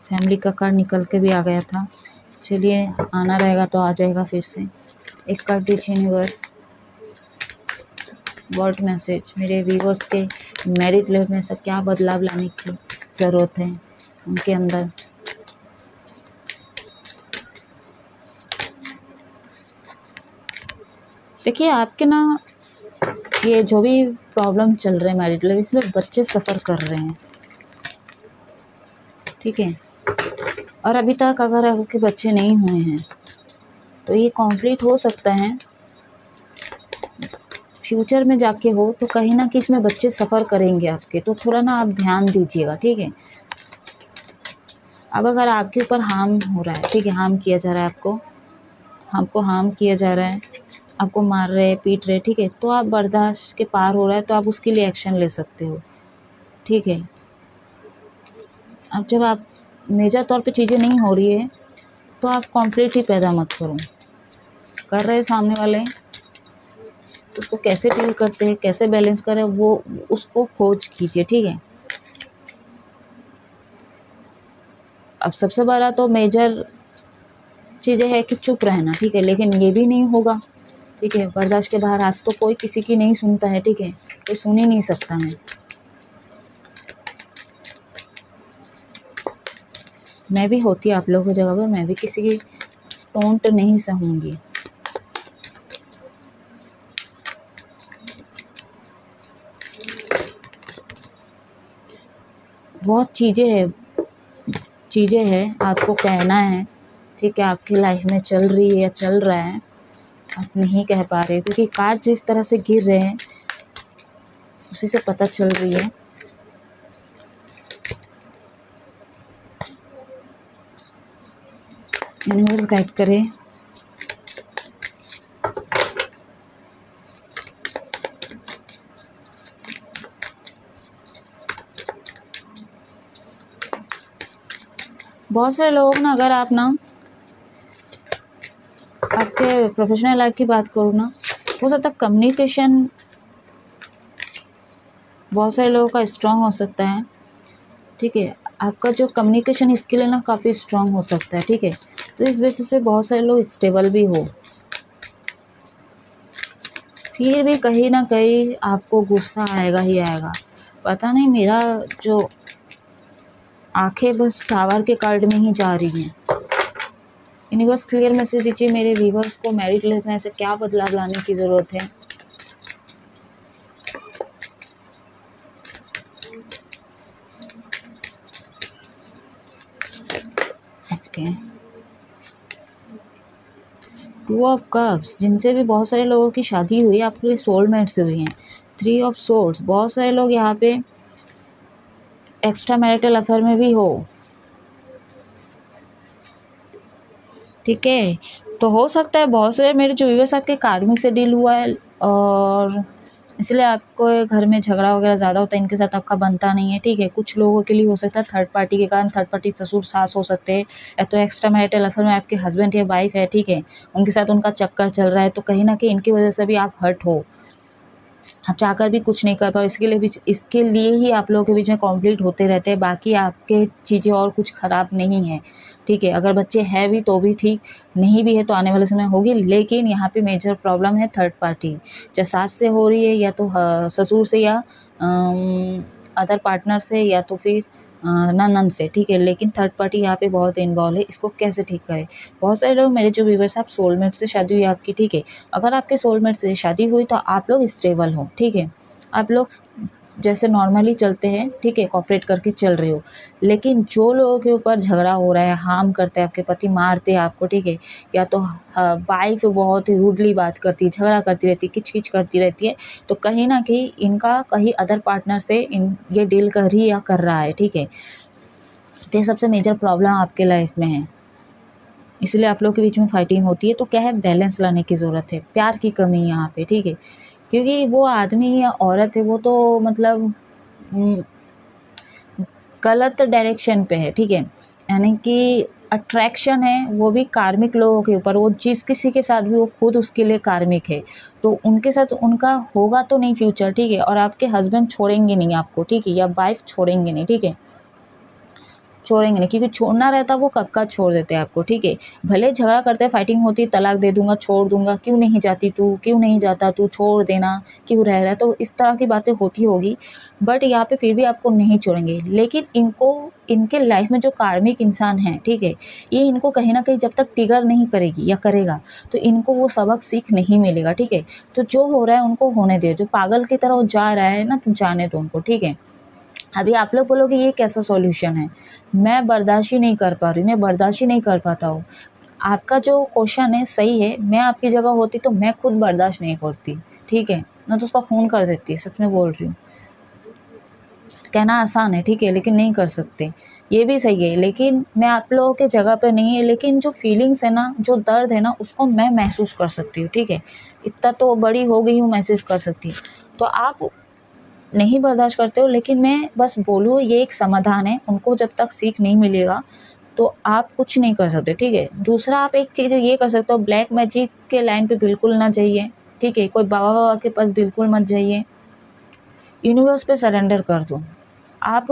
फैमिली का कार्ड निकल के भी आ गया था, चलिए आना रहेगा तो आ जाएगा फिर से। एक कार्ड दीजिए यूनिवर्स, वर्ड मैसेज मेरे व्यूअर्स के मैरिड लाइफ में ऐसा क्या बदलाव लाने की ज़रूरत है उनके अंदर। देखिए आपके ना ये जो भी प्रॉब्लम चल रहे हैं मैरिड लाइफ, इसमें बच्चे सफ़र कर रहे हैं, ठीक है, और अभी तक अगर आपके बच्चे नहीं हुए हैं तो ये कॉन्फ्लिक्ट हो सकता है फ्यूचर में जाके हो, तो कहीं ना कहीं इसमें बच्चे सफ़र करेंगे आपके, तो थोड़ा ना आप ध्यान दीजिएगा, ठीक है। अब अगर आपके ऊपर हार्म हो रहा है, ठीक है, हार्म किया जा रहा है आपको, आपको हार्म किया जा रहा है, आपको मार रहे पीट रहे, ठीक है, तो आप बर्दाश्त के पार हो रहा है तो आप उसके लिए एक्शन ले सकते हो, ठीक है। अब जब आप मेजर तौर पे चीज़ें नहीं हो रही है तो आप कॉन्फ्लिक्ट ही पैदा मत करो। कर रहे सामने वाले तो उसको कैसे डील करते हैं, कैसे बैलेंस करें, वो उसको खोज कीजिए, ठीक है। अब सबसे बड़ा तो मेजर चीज़ें है कि चुप रहना, ठीक है, लेकिन ये भी नहीं होगा, ठीक है। बर्दाश्त के बाहर आज तो कोई किसी की नहीं सुनता है, ठीक है, कोई सुन ही नहीं सकता है। मैं भी होती आप लोगों की जगह पर, मैं भी किसी की टोंट नहीं सहूंगी। बहुत चीज़ें हैं आपको कहना है, ठीक है, आपकी लाइफ में चल रही है या चल रहा है, आप नहीं कह पा रहे क्योंकि कार्ड जिस तरह से गिर रहे हैं उसी से पता चल रही है। यूनिवर्स गाइड करे। बहुत सारे लोग ना, अगर आप ना आपके प्रोफेशनल लाइफ की बात करूँ ना, हो सकता है कम्युनिकेशन बहुत सारे लोगों का स्ट्रांग हो सकता है, ठीक है। आपका जो कम्युनिकेशन स्किल है ना काफ़ी स्ट्रांग हो सकता है, ठीक है। तो इस बेसिस पे बहुत सारे लोग स्टेबल भी हो, फिर भी कहीं ना कहीं आपको गुस्सा आएगा ही आएगा। पता नहीं, मेरा जो आंखें बस टावर के कार्ड में ही जा रही हैं। यूनिवर्स क्लियर मैसेज दीजिए मेरे व्यूवर्स को, मैरिड लाइफ में ऐसे क्या बदलाव लाने की ज़रूरत है। ओके, 2 ऑफ कप्स, जिनसे भी बहुत सारे लोगों की शादी हुई, आपके सोलमेट से हुई हैं। 3 ऑफ सोर्ड्स, बहुत सारे लोग यहाँ पे एक्स्ट्रा मैरिटल अफेयर में भी हो, ठीक है। तो हो सकता है बहुत से मेरे जो व्यूअर्स आपके कार्मिक से डील हुआ है और इसलिए आपको घर में झगड़ा वगैरह ज़्यादा होता है, इनके साथ आपका बनता नहीं है, ठीक है। कुछ लोगों के लिए हो सकता है थर्ड पार्टी के कारण, थर्ड पार्टी ससुर सास हो सकते हैं, या तो एक्स्ट्रा मैरिटल अफेयर में आपके हस्बैंड या वाइफ है, ठीक है, उनके साथ उनका चक्कर चल रहा है, तो कहीं ना कहीं इनकी वजह से भी आप हर्ट हो, आप चाहकर भी कुछ नहीं कर पाओ। इसके लिए ही आप लोगों के बीच में कॉन्फ्लिक्ट होते रहते हैं, बाकी आपके चीज़ें और कुछ ख़राब नहीं है, ठीक है। अगर बच्चे हैं भी तो भी ठीक, नहीं भी है तो आने वाले समय होगी, लेकिन यहाँ पे मेजर प्रॉब्लम है थर्ड पार्टी, चाहे सास से हो रही है या तो ससुर से या अदर पार्टनर से या तो फिर ननद से, ठीक है, लेकिन थर्ड पार्टी यहाँ पे बहुत इन्वॉल्व है। इसको कैसे ठीक करें। बहुत सारे लोग मेरे जो व्यूवर्स, आप सोलमेट से शादी हुई आपकी, ठीक है, अगर आपके सोलमेट से शादी हुई तो आप लोग स्टेबल हो, ठीक है, आप लोग जैसे नॉर्मली चलते हैं, ठीक है, कॉपरेट करके चल रहे हो। लेकिन जो लोगों के ऊपर झगड़ा हो रहा है, हार्म करते हैं, आपके पति मारते हैं आपको, ठीक है, या तो वाइफ बहुत ही रूडली बात करती है, झगड़ा करती रहती है, किच किच करती रहती है, तो कहीं ना कहीं इनका कहीं अदर पार्टनर से ये डील कर ही या कर रहा है, ठीक है। तो ये सबसे मेजर प्रॉब्लम आपके लाइफ में है, इसलिए आप लोग के बीच में फाइटिंग होती है। तो क्या है, बैलेंस लाने की ज़रूरत है, प्यार की कमी है यहाँ पे, ठीक है, क्योंकि वो आदमी या औरत है वो तो मतलब गलत डायरेक्शन पे है, ठीक है, यानी कि अट्रैक्शन है वो भी कार्मिक लोगों के ऊपर, वो जिस किसी के साथ भी वो खुद उसके लिए कार्मिक है, तो उनके साथ उनका होगा तो नहीं फ्यूचर, ठीक है, और आपके हस्बैंड छोड़ेंगे नहीं आपको, ठीक है, या वाइफ छोड़ेंगे नहीं, ठीक है, छोड़ेंगे नहीं, क्योंकि छोड़ना रहता वो कब का छोड़ देते हैं आपको, ठीक है। भले झगड़ा करते हैं, फाइटिंग होती है, तलाक दे दूंगा, छोड़ दूंगा, क्यों नहीं जाती तू, क्यों नहीं जाता तू, छोड़ देना, क्यों रह रहा है, तो इस तरह की बातें होती होगी, बट यहाँ पे फिर भी आपको नहीं छोड़ेंगे। लेकिन इनको, इनके लाइफ में जो कार्मिक इंसान है, ठीक है, ये इनको कहीं ना कहीं जब तक ट्रिगर नहीं करेगी या करेगा तो इनको वो सबक सीख नहीं मिलेगा, ठीक है। तो जो हो रहा है उनको होने दे, जो पागल की तरह जा रहा है ना, तो जाने दो उनको, ठीक है। अभी आप लोग बोलोगे ये कैसा सॉल्यूशन है, मैं बर्दाश्त ही नहीं कर पा रही, मैं बर्दाश्त ही नहीं कर पाता हूँ। आपका जो क्वेश्चन है सही है, मैं आपकी जगह होती तो मैं खुद बर्दाश्त नहीं करती, ठीक है, मैं तो उसका फ़ोन कर देती, सच में बोल रही हूँ। कहना आसान है, ठीक है, लेकिन नहीं कर सकते, ये भी सही है। लेकिन मैं आप लोगों के जगह पे नहीं है, लेकिन जो फीलिंग्स है ना, जो दर्द है ना, उसको मैं महसूस कर सकती हूँ, ठीक है। इतना तो बड़ी हो गई हूँ, महसूस कर सकती हूँ। तो आप नहीं बर्दाश्त करते हो, लेकिन मैं बस बोलूँ ये एक समाधान है। उनको जब तक सीख नहीं मिलेगा तो आप कुछ नहीं कर सकते, ठीक है। दूसरा, आप एक चीज़ ये कर सकते हो, ब्लैक मैजिक के लाइन पे बिल्कुल ना जाइए, ठीक है। कोई बाबा के पास बिल्कुल मत जाइए, यूनिवर्स पे सरेंडर कर दो। आप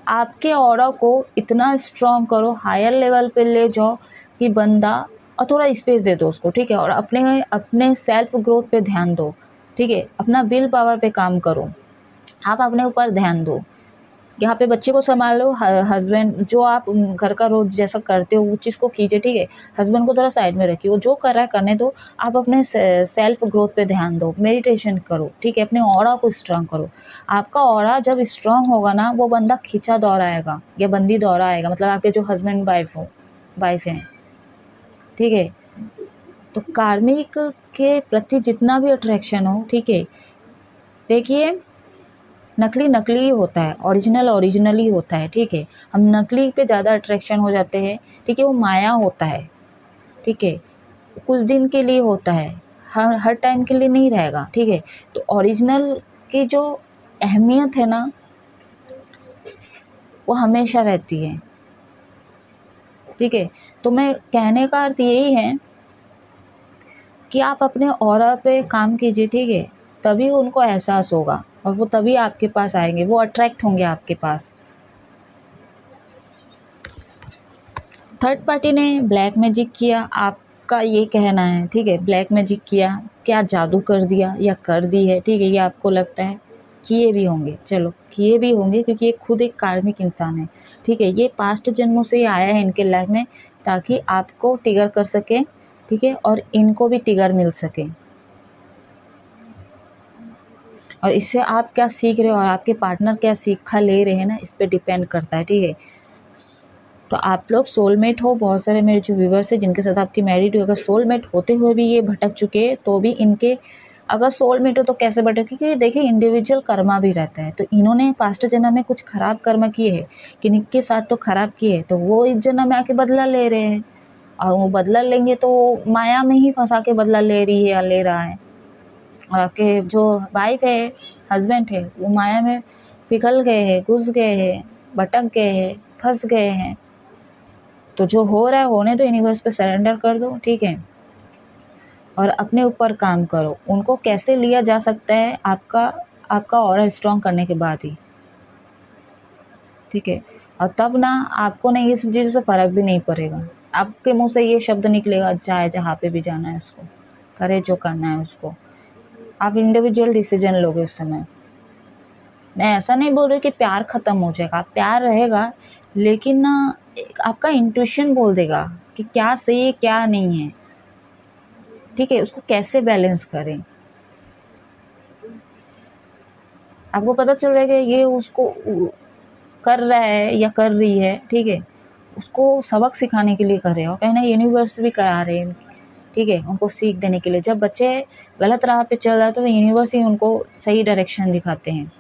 आपके ऑरा को इतना स्ट्रॉन्ग करो, हायर लेवल पे ले जाओ कि बंदा, और थोड़ा स्पेस दे दो उसको, ठीक है। और अपने अपने सेल्फ ग्रोथ पे ध्यान दो, ठीक है। अपना विल पावर पे काम करो, आप अपने ऊपर ध्यान दो। यहाँ पे बच्चे को संभालो, हस्बैंड जो आप घर का रोज जैसा करते हो वो चीज़ को कीजिए, ठीक है। हस्बैंड को थोड़ा साइड में रखिए, वो जो कर रहा है करने दो। आप अपने सेल्फ ग्रोथ पे ध्यान दो, मेडिटेशन करो, ठीक है। अपने ऑरा को स्ट्रांग करो। आपका ऑरा जब स्ट्रांग होगा ना, वो बंदा खींचा दौड़ा आएगा या बंदी दौड़ा आएगा, मतलब आपके जो हस्बैंड वाइफ हैं, ठीक है। तो कार्मिक के प्रति जितना भी अट्रैक्शन हो, ठीक है, देखिए, नकली नकली ही होता है, ओरिजिनल ओरिजिनल ही होता है, ठीक है। हम नकली पे ज़्यादा अट्रैक्शन हो जाते हैं, ठीक है। वो माया होता है, ठीक है, कुछ दिन के लिए होता है, हर टाइम के लिए नहीं रहेगा, ठीक है। तो ओरिजिनल की जो अहमियत है ना, वो हमेशा रहती है, ठीक है। तो मैं कहने का अर्थ यही है कि आप अपने ऑरा पे काम कीजिए, ठीक है। तभी उनको एहसास होगा और वो तभी आपके पास आएंगे, वो अट्रैक्ट होंगे आपके पास। थर्ड पार्टी ने ब्लैक मैजिक किया, आपका ये कहना है, ठीक है, ब्लैक मैजिक किया, क्या जादू कर दिया या कर दी है, ठीक है, ये आपको लगता है। किए भी होंगे, चलो किए भी होंगे, क्योंकि ये खुद एक कार्मिक इंसान है, ठीक है। ये पास्ट जन्मों से ही आया है इनके लाइफ में, ताकि आपको ट्रिगर कर सके, ठीक है, और इनको भी ट्रिगर मिल सके। और इससे आप क्या सीख रहे हो और आपके पार्टनर क्या सीखा ले रहे हैं ना, इस पे डिपेंड करता है, ठीक है। तो आप लोग सोलमेट हो, बहुत सारे मेरे जो व्यूवर्स हैं जिनके साथ आपकी मैरिड हो, अगर सोलमेट होते हुए भी ये भटक चुके हैं तो भी इनके, अगर सोलमेट हो तो कैसे भटके, क्योंकि देखिए इंडिविजुअल कर्मा भी रहता है। तो इन्होंने पास्ट जन्म में कुछ खराब कर्म किए हैं, किनके साथ तो खराब किए, तो वो इस जन्म में आके बदला ले रहे हैं। और वो बदला लेंगे तो माया में ही फंसा के बदला ले रही है या ले रहा है। और आपके जो वाइफ है, हस्बैंड है, वो माया में पिघल गए हैं, घुस गए हैं, भटक गए हैं, फंस गए हैं। तो जो हो रहा है होने दो, यूनिवर्स पे सरेंडर कर दो, ठीक है। और अपने ऊपर काम करो। उनको कैसे लिया जा सकता है, आपका ऑरा स्ट्रॉन्ग करने के बाद ही, ठीक है। और तब ना आपको ना ये सब चीज़ों से फ़र्क भी नहीं पड़ेगा। आपके मुंह से ये शब्द निकलेगा, जाए जहाँ पे भी जाना है उसको, करे जो करना है उसको। आप इंडिविजुअल डिसीजन लोगे उस समय। मैं ऐसा नहीं बोल रही कि प्यार ख़त्म हो जाएगा, प्यार रहेगा, लेकिन ना आपका इंट्यूशन बोल देगा कि क्या सही है क्या नहीं है, ठीक है। उसको कैसे बैलेंस करें, आपको पता चल जाएगा ये उसको कर रहा है या कर रही है, ठीक है। उसको सबक सिखाने के लिए कर रहे हो, कहीं ना यूनिवर्स भी करा रहे हैं, ठीक है, उनको सीख देने के लिए। जब बच्चे गलत राह पे चल रहा है तो यूनिवर्स ही उनको सही डायरेक्शन दिखाते हैं।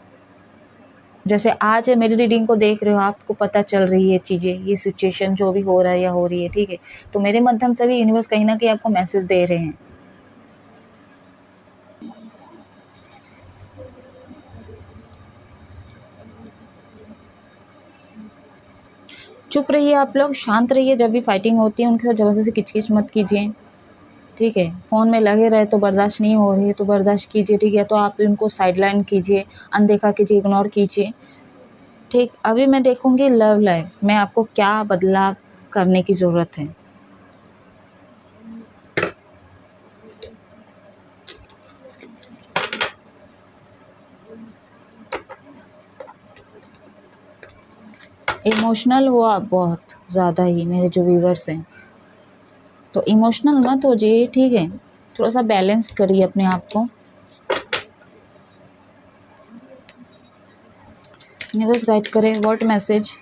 जैसे आज मेरी रीडिंग को देख रहे हो, आपको पता चल रही है चीज़ें, ये सिचुएशन जो भी हो रहा है या हो रही है, ठीक है। तो मेरे माध्यम से भी यूनिवर्स कहीं ना कहीं आपको मैसेज दे रहे हैं। चुप रहिए, आप लोग शांत रहिए। जब भी फाइटिंग होती है उनके साथ ज़बरदस्ती किचकिच मत कीजिए, ठीक है। फ़ोन में लगे रहे तो बर्दाश्त नहीं हो रही है तो बर्दाश्त कीजिए, ठीक है। तो आप इनको साइडलाइन कीजिए, अनदेखा कीजिए, इग्नोर कीजिए, ठीक। अभी मैं देखूंगी लव लाइफ में आपको क्या बदलाव करने की ज़रूरत है। इमोशनल हो आप बहुत ज़्यादा ही, मेरे जो व्यूवर्स हैं, तो इमोशनल मत हो जाइए, ठीक है। थोड़ा सा बैलेंस करिए अपने आप को। यूनिवर्स गाइड करे, व्हाट मैसेज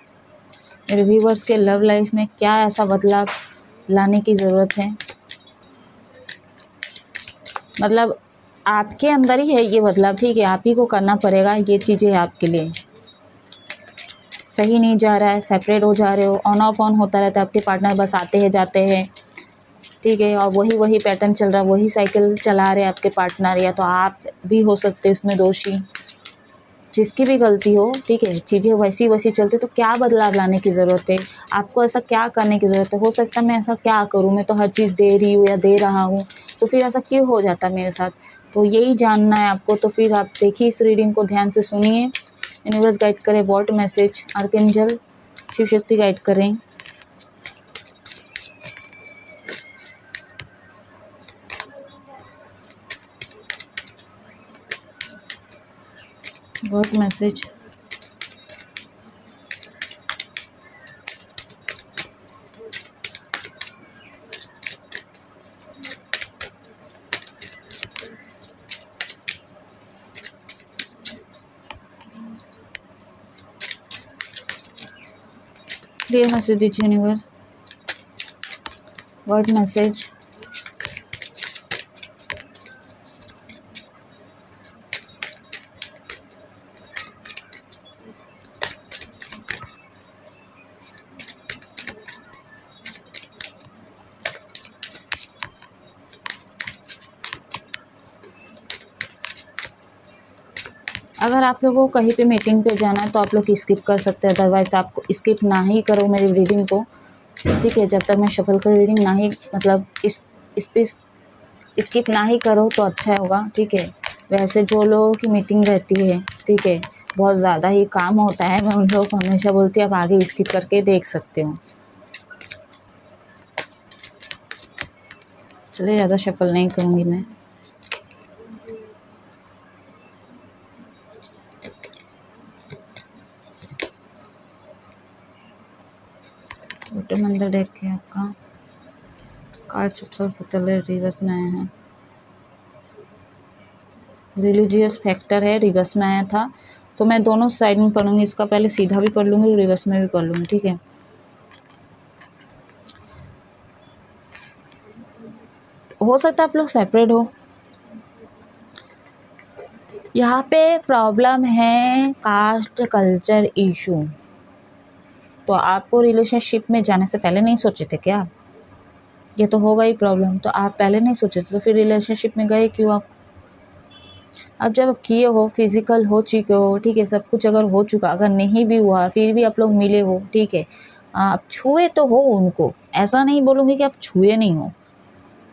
मेरे व्यूवर्स के लव लाइफ में क्या ऐसा बदलाव लाने की ज़रूरत है। मतलब आपके अंदर ही है ये बदलाव, ठीक है। आप ही को करना पड़ेगा ये चीज़ें आपके लिए। सही नहीं जा रहा है, सेपरेट हो जा रहे हो, ऑन होता रहता है, आपके पार्टनर बस आते हैं जाते हैं, ठीक है, और वही पैटर्न चल रहा है, वही साइकिल चला रहे हैं आपके पार्टनर, या तो आप भी हो सकते हो इसमें दोषी, जिसकी भी गलती हो, ठीक है, चीज़ें वैसी चलती, तो क्या बदलाव लाने की ज़रूरत है, आपको ऐसा क्या करने की ज़रूरत है। हो सकता है मैं ऐसा क्या करूँ, मैं तो हर चीज़ दे रही हूँ या दे रहा हूँ, तो फिर ऐसा क्यों हो जाता है मेरे साथ, तो यही जानना है आपको। तो फिर आप देखिए इस रीडिंग को ध्यान से सुनिए, यूनिवर्स गाइड करे, what message archangel Shiv Shakti guide करें। व्हाट मैसेज क्लियर मैसेज दीजिए यूनिवर्स, व्हाट मैसेज अगर आप लोगों को कहीं पे मीटिंग पे जाना है तो आप लोग स्किप कर सकते हैं, अदरवाइज आपको स्किप ना ही करो मेरी रीडिंग को, ठीक है, जब तक मैं शफल कर रीडिंग ना ही मतलब इस पे स्किप ना ही करो तो अच्छा होगा, ठीक है। वैसे जो लोगों की मीटिंग रहती है, ठीक है, बहुत ज़्यादा ही काम होता है, मैं उन लोगों को हमेशा बोलती हूँ आप आगे स्किप करके देख सकते हो। चलिए ज़्यादा शफल नहीं करूँगी मैं। मंदिर देख के आपका कार्ड सबसे रिवर्स में आया है, रिलीजियस फैक्टर है, रिवर्स में आया था, तो मैं दोनों साइड में पढ़ूंगी, इसका पहले सीधा भी पढ़ लूँगी, रिवर्स में भी पढ़ लूँगी, ठीक है। हो सकता है आप लोग सेपरेट हो, यहाँ पे प्रॉब्लम है कास्ट कल्चर इशू, तो आपको रिलेशनशिप में जाने से पहले नहीं सोचे थे क्या? ये तो होगा ही प्रॉब्लम, तो आप पहले नहीं सोचे थे तो फिर रिलेशनशिप में गए क्यों आप? अब जब किए हो, फिजिकल हो चुके हो, ठीक है, सब कुछ अगर हो चुका, अगर नहीं भी हुआ फिर भी आप लोग मिले हो, ठीक है, आप छुए तो हो उनको, ऐसा नहीं बोलूँगी कि आप छुए नहीं हो,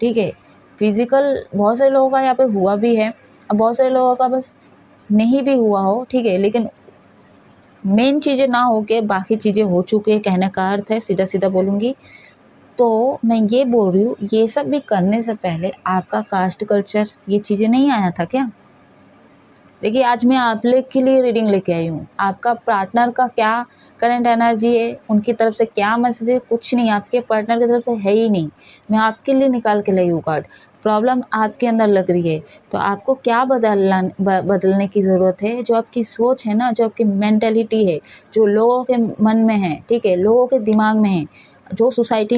ठीक है, फिजिकल बहुत सारे लोगों का यहाँ पे हुआ भी है, अब बहुत सारे लोगों का बस नहीं भी हुआ हो, ठीक है, लेकिन मेन चीज़ें ना हो के बाकी चीज़ें हो चुकी है, कहने का अर्थ है, सीधा सीधा बोलूँगी। तो मैं ये बोल रही हूँ, ये सब भी करने से पहले आपका कास्ट कल्चर ये चीज़ें नहीं आया था क्या? देखिए आज मैं आप लोग के लिए रीडिंग लेके आई हूँ, आपका पार्टनर का क्या करंट एनर्जी है, उनकी तरफ से क्या मैसेज है, कुछ नहीं, आपके पार्टनर की तरफ से है ही नहीं, मैं आपके लिए निकाल के लाई हूँ कार्ड। प्रॉब्लम आपके अंदर लग रही है, तो आपको क्या बदलने की ज़रूरत है, जो आपकी सोच है ना, जो आपकी मेंटेलिटी है, जो लोगों के मन में है, ठीक है, लोगों के दिमाग में है, जो सोसाइटी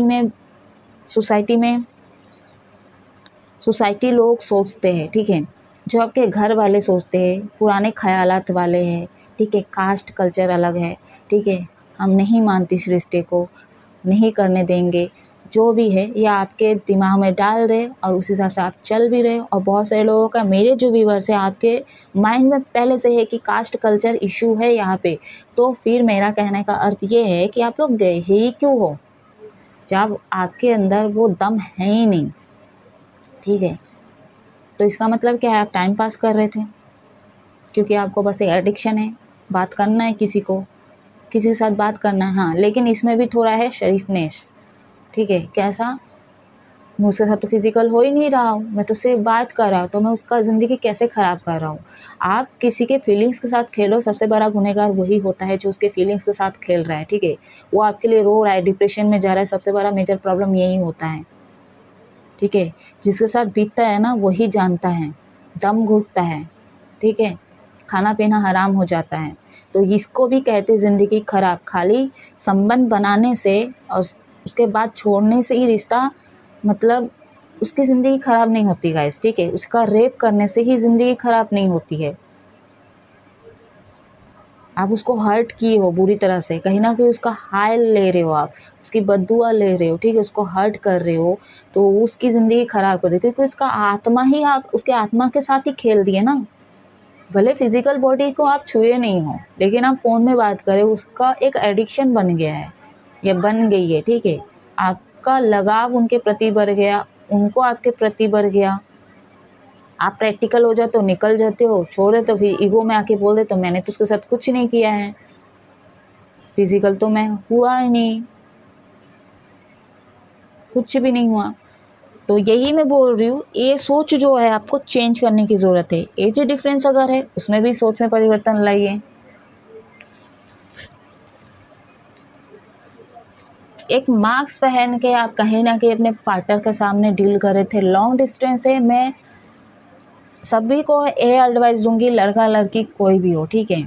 लोग सोचते हैं, ठीक है, जो आपके घर वाले सोचते हैं, पुराने ख़यालात वाले हैं, ठीक है, कास्ट कल्चर अलग है, ठीक है, हम नहीं मानते इस रिश्ते को, नहीं करने देंगे, जो भी है ये आपके दिमाग में डाल रहे और उस हिसाब से आप चल भी रहे। और बहुत सारे लोगों का, मेरे जो व्यूवर्स है, आपके माइंड में पहले से है कि कास्ट कल्चर इशू है यहाँ पे, तो फिर मेरा कहने का अर्थ ये है कि आप लोग गए ही क्यों हो जब आपके अंदर वो दम है ही नहीं, ठीक है। तो इसका मतलब क्या है, आप टाइम पास कर रहे थे, क्योंकि आपको बस एक एडिक्शन है, बात करना है किसी को, किसी के साथ बात करना है, हाँ, लेकिन इसमें भी थोड़ा है शरीफनेस, ठीक है, कैसा, मैं उसके साथ तो फिजिकल हो ही नहीं रहा हूँ, मैं तो सिर्फ बात कर रहा हूँ, तो मैं उसका ज़िंदगी कैसे ख़राब कर रहा हूँ। आप किसी के फीलिंग्स के साथ खेलो, सबसे बड़ा गुनहगार वही होता है जो उसके फीलिंग्स के साथ खेल रहा है, ठीक है, वो आपके लिए रो रहा है, डिप्रेशन में जा रहा है, सबसे बड़ा मेजर प्रॉब्लम यही होता है, ठीक है, जिसके साथ बीतता है ना वही जानता है, दम घुटता है, ठीक है, खाना पीना हराम हो जाता है, तो इसको भी कहते ज़िंदगी खराब। खाली संबंध बनाने से और उसके बाद छोड़ने से ही रिश्ता, मतलब उसकी ज़िंदगी खराब नहीं होती गाइस, ठीक है, उसका रेप करने से ही ज़िंदगी खराब नहीं होती है। आप उसको हर्ट किए हो बुरी तरह से, कहीं ना कहीं उसका हाल ले रहे हो, आप उसकी बद्दुआ ले रहे हो, ठीक है, उसको हर्ट कर रहे हो, तो उसकी ज़िंदगी खराब कर दे, क्योंकि उसका आत्मा ही, आप उसके आत्मा के साथ ही खेल दिए ना। भले फिजिकल बॉडी को आप छुए नहीं हो, लेकिन आप फ़ोन में बात करें, उसका एक एडिक्शन बन गया है या बन गई है, ठीक है। आपका लगाव उनके प्रति बढ़ गया, उनको आपके प्रति बढ़ गया। आप प्रैक्टिकल हो जाते तो निकल जाते हो, छोड़े तो फिर ईगो में आके बोल देते तो मैंने तो उसके साथ कुछ नहीं किया है, फिजिकल तो मैं हुआ ही नहीं, कुछ भी नहीं हुआ। तो यही मैं बोल रही हूँ, ये सोच जो है आपको चेंज करने की ज़रूरत है। एज डिफरेंस अगर है उसमें भी सोच में परिवर्तन लाइए। एक मास्क पहन के आप कहीं ना कहीं अपने पार्टनर के सामने डील कर रहे थे, लॉन्ग डिस्टेंस है। मैं सभी को ये एडवाइस दूंगी, लड़का लड़की कोई भी हो, ठीक है,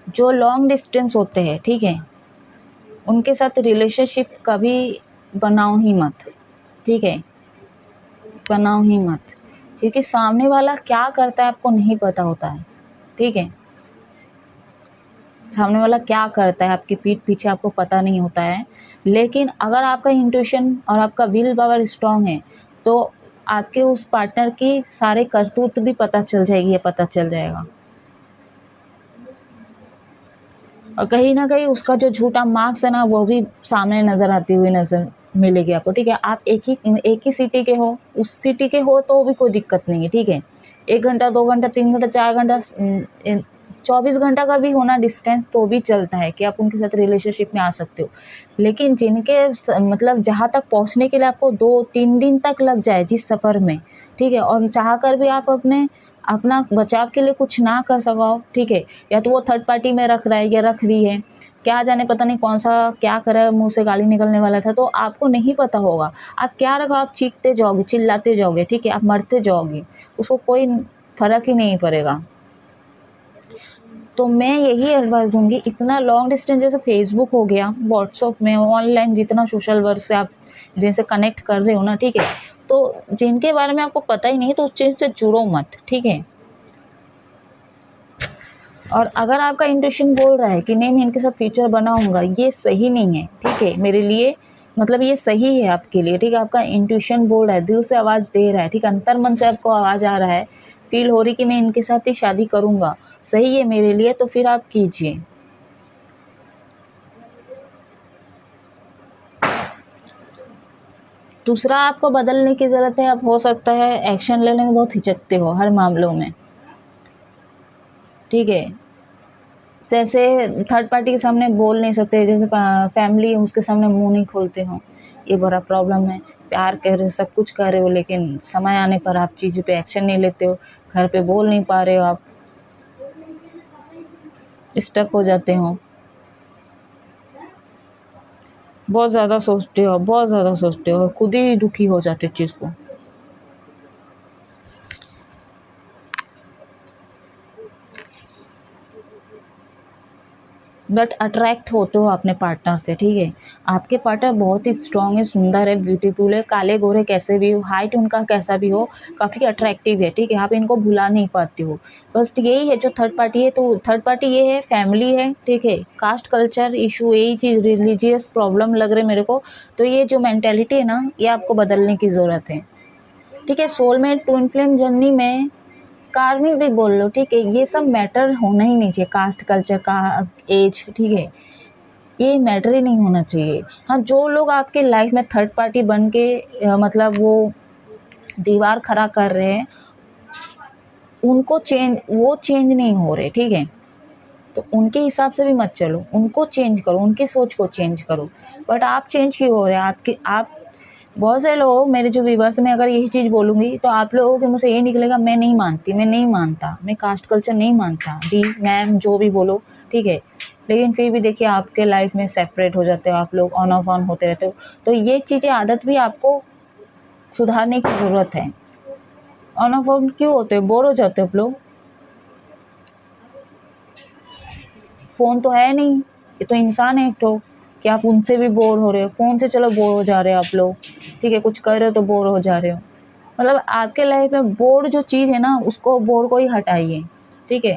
जो लॉन्ग डिस्टेंस होते हैं, ठीक है, उनके साथ रिलेशनशिप कभी बनाओ ही मत, ठीक है, बनाओ ही मत, क्योंकि सामने वाला क्या करता है आपको नहीं पता होता है, ठीक है। सामने वाला क्या करता है आपकी पीठ पीछे आपको पता नहीं होता है, लेकिन अगर आपका इंट्यूशन और आपका विल पावर स्ट्रांग है तो आपके उस पार्टनर की सारे करतूत भी पता चल जाएगी, या पता चल जाएगा। और कहीं ना कहीं उसका जो झूठा मार्क्स है ना, वो भी सामने नजर आती हुई नजर मिलेगी आपको, ठीक है। आप एक ही सिटी के हो, उस सिटी के हो तो भी कोई दिक्कत नहीं है, ठीक है। 1 घंटा 2 घंटा 3 घंटा 4 घंटा 24 घंटा का भी होना डिस्टेंस तो भी चलता है कि आप उनके साथ रिलेशनशिप में आ सकते हो। लेकिन जिनके मतलब जहाँ तक पहुँचने के लिए आपको 2-3 दिन तक लग जाए जिस सफ़र में, ठीक है, और चाह कर भी आप अपना बचाव के लिए कुछ ना कर सको, ठीक है, या तो वो थर्ड पार्टी में रख रहा है या रख रही है, क्या जाने, पता नहीं कौन सा क्या करा, मुंह से गाली निकलने वाला था, तो आपको नहीं पता होगा। आप क्या रखो, आप चीखते जाओगे, चिल्लाते जाओगे, ठीक है, आप मरते जाओगे, उसको कोई फर्क ही नहीं पड़ेगा। तो मैं यही एडवाइस दूंगी, इतना लॉन्ग डिस्टेंस जैसे फेसबुक हो गया, व्हाट्सएप में, ऑनलाइन जितना सोशल वर्क से आप जैसे कनेक्ट कर रहे हो ना, ठीक है, तो जिनके बारे में आपको पता ही नहीं तो उस चीज़ से जुड़ो मत, ठीक है। और अगर आपका इंट्यूशन बोल रहा है कि नहीं मैं इनके साथ फ्यूचर बनाऊंगा, ये सही नहीं है, ठीक है, मेरे लिए, मतलब ये सही है आपके लिए, ठीक है, आपका इंट्यूशन बोल रहा है, दिल से आवाज़ दे रहा है, ठीक है, अंतर मन से आपको आवाज़ आ रहा है, फील हो रही कि मैं इनके साथ ही शादी करूंगा, सही है मेरे लिए, तो फिर आप कीजिए। दूसरा, आपको बदलने की ज़रूरत है। अब हो सकता है एक्शन लेने में बहुत हिचकते हो हर मामलों में, ठीक है, जैसे थर्ड पार्टी के सामने बोल नहीं सकते, जैसे फैमिली उसके सामने मुंह नहीं खोलते हो, ये बड़ा प्रॉब्लम है। प्यार कह रहे हो, सब कुछ कर रहे हो, लेकिन समय आने पर आप चीज़ों पे एक्शन नहीं लेते हो, घर पे बोल नहीं पा रहे हो, आप स्टक हो जाते हो, बहुत ज़्यादा सोचते हो, बहुत ज़्यादा सोचते हो और खुद ही दुखी हो जाते हो चीज़ को। बट अट्रैक्ट होते हो अपने पार्टनर से, ठीक है, आपके पार्टनर बहुत ही स्ट्रांग है, सुंदर है, ब्यूटीफुल है, काले गोरे कैसे भी हो, हाइट उनका कैसा भी हो, काफ़ी अट्रैक्टिव है, ठीक है, आप इनको भुला नहीं पाते हो। बस यही है जो थर्ड पार्टी है, तो थर्ड पार्टी ये है, फैमिली है, ठीक है, कास्ट कल्चर इशू, यही चीज़, रिलीजियस प्रॉब्लम लग रहे मेरे को। तो ये जो मैंटेलिटी है ना, ये आपको बदलने की ज़रूरत है, ठीक है। सोलमेट ट्विन फ्लेम जर्नी में कार्मिक भी बोल लो, ठीक है, ये सब मैटर होना ही नहीं चाहिए, कास्ट कल्चर का, एज, ठीक है, ये मैटर ही नहीं होना चाहिए। हाँ, जो लोग आपके लाइफ में थर्ड पार्टी बन के मतलब वो दीवार खड़ा कर रहे हैं, उनको वो चेंज नहीं हो रहे, ठीक है, तो उनके हिसाब से भी मत चलो, उनको चेंज करो, उनकी सोच को चेंज करो। बट आप चेंज क्यों हो रहे हैं? आप बहुत से लोग, मेरे जो व्यूवर्स में, अगर यही चीज़ बोलूँगी तो आप लोगों के मुँह से ये निकलेगा, मैं नहीं मानती, मैं नहीं मानता, मैं कास्ट कल्चर नहीं मानता, दी मैम जो भी बोलो, ठीक है, लेकिन फिर भी देखिए आपके लाइफ में सेपरेट हो जाते हो आप लोग, ऑन ऑफ ऑन होते रहते हो। तो ये चीज़ें, आदत भी आपको सुधारने की ज़रूरत है। ऑन ऑफ ऑन क्यों होते हो? बोर हो जाते हो आप लोग, फ़ोन तो है नहीं, ये तो इंसान है एक तो, कि आप उनसे भी बोर हो रहे हो, फ़ोन से चलो बोर हो जा रहे हो आप लोग, ठीक है, कुछ कर रहे हो तो बोर हो जा रहे हो। मतलब आपके लाइफ में बोर जो चीज़ है ना, उसको, बोर को ही हटाइए, ठीक है।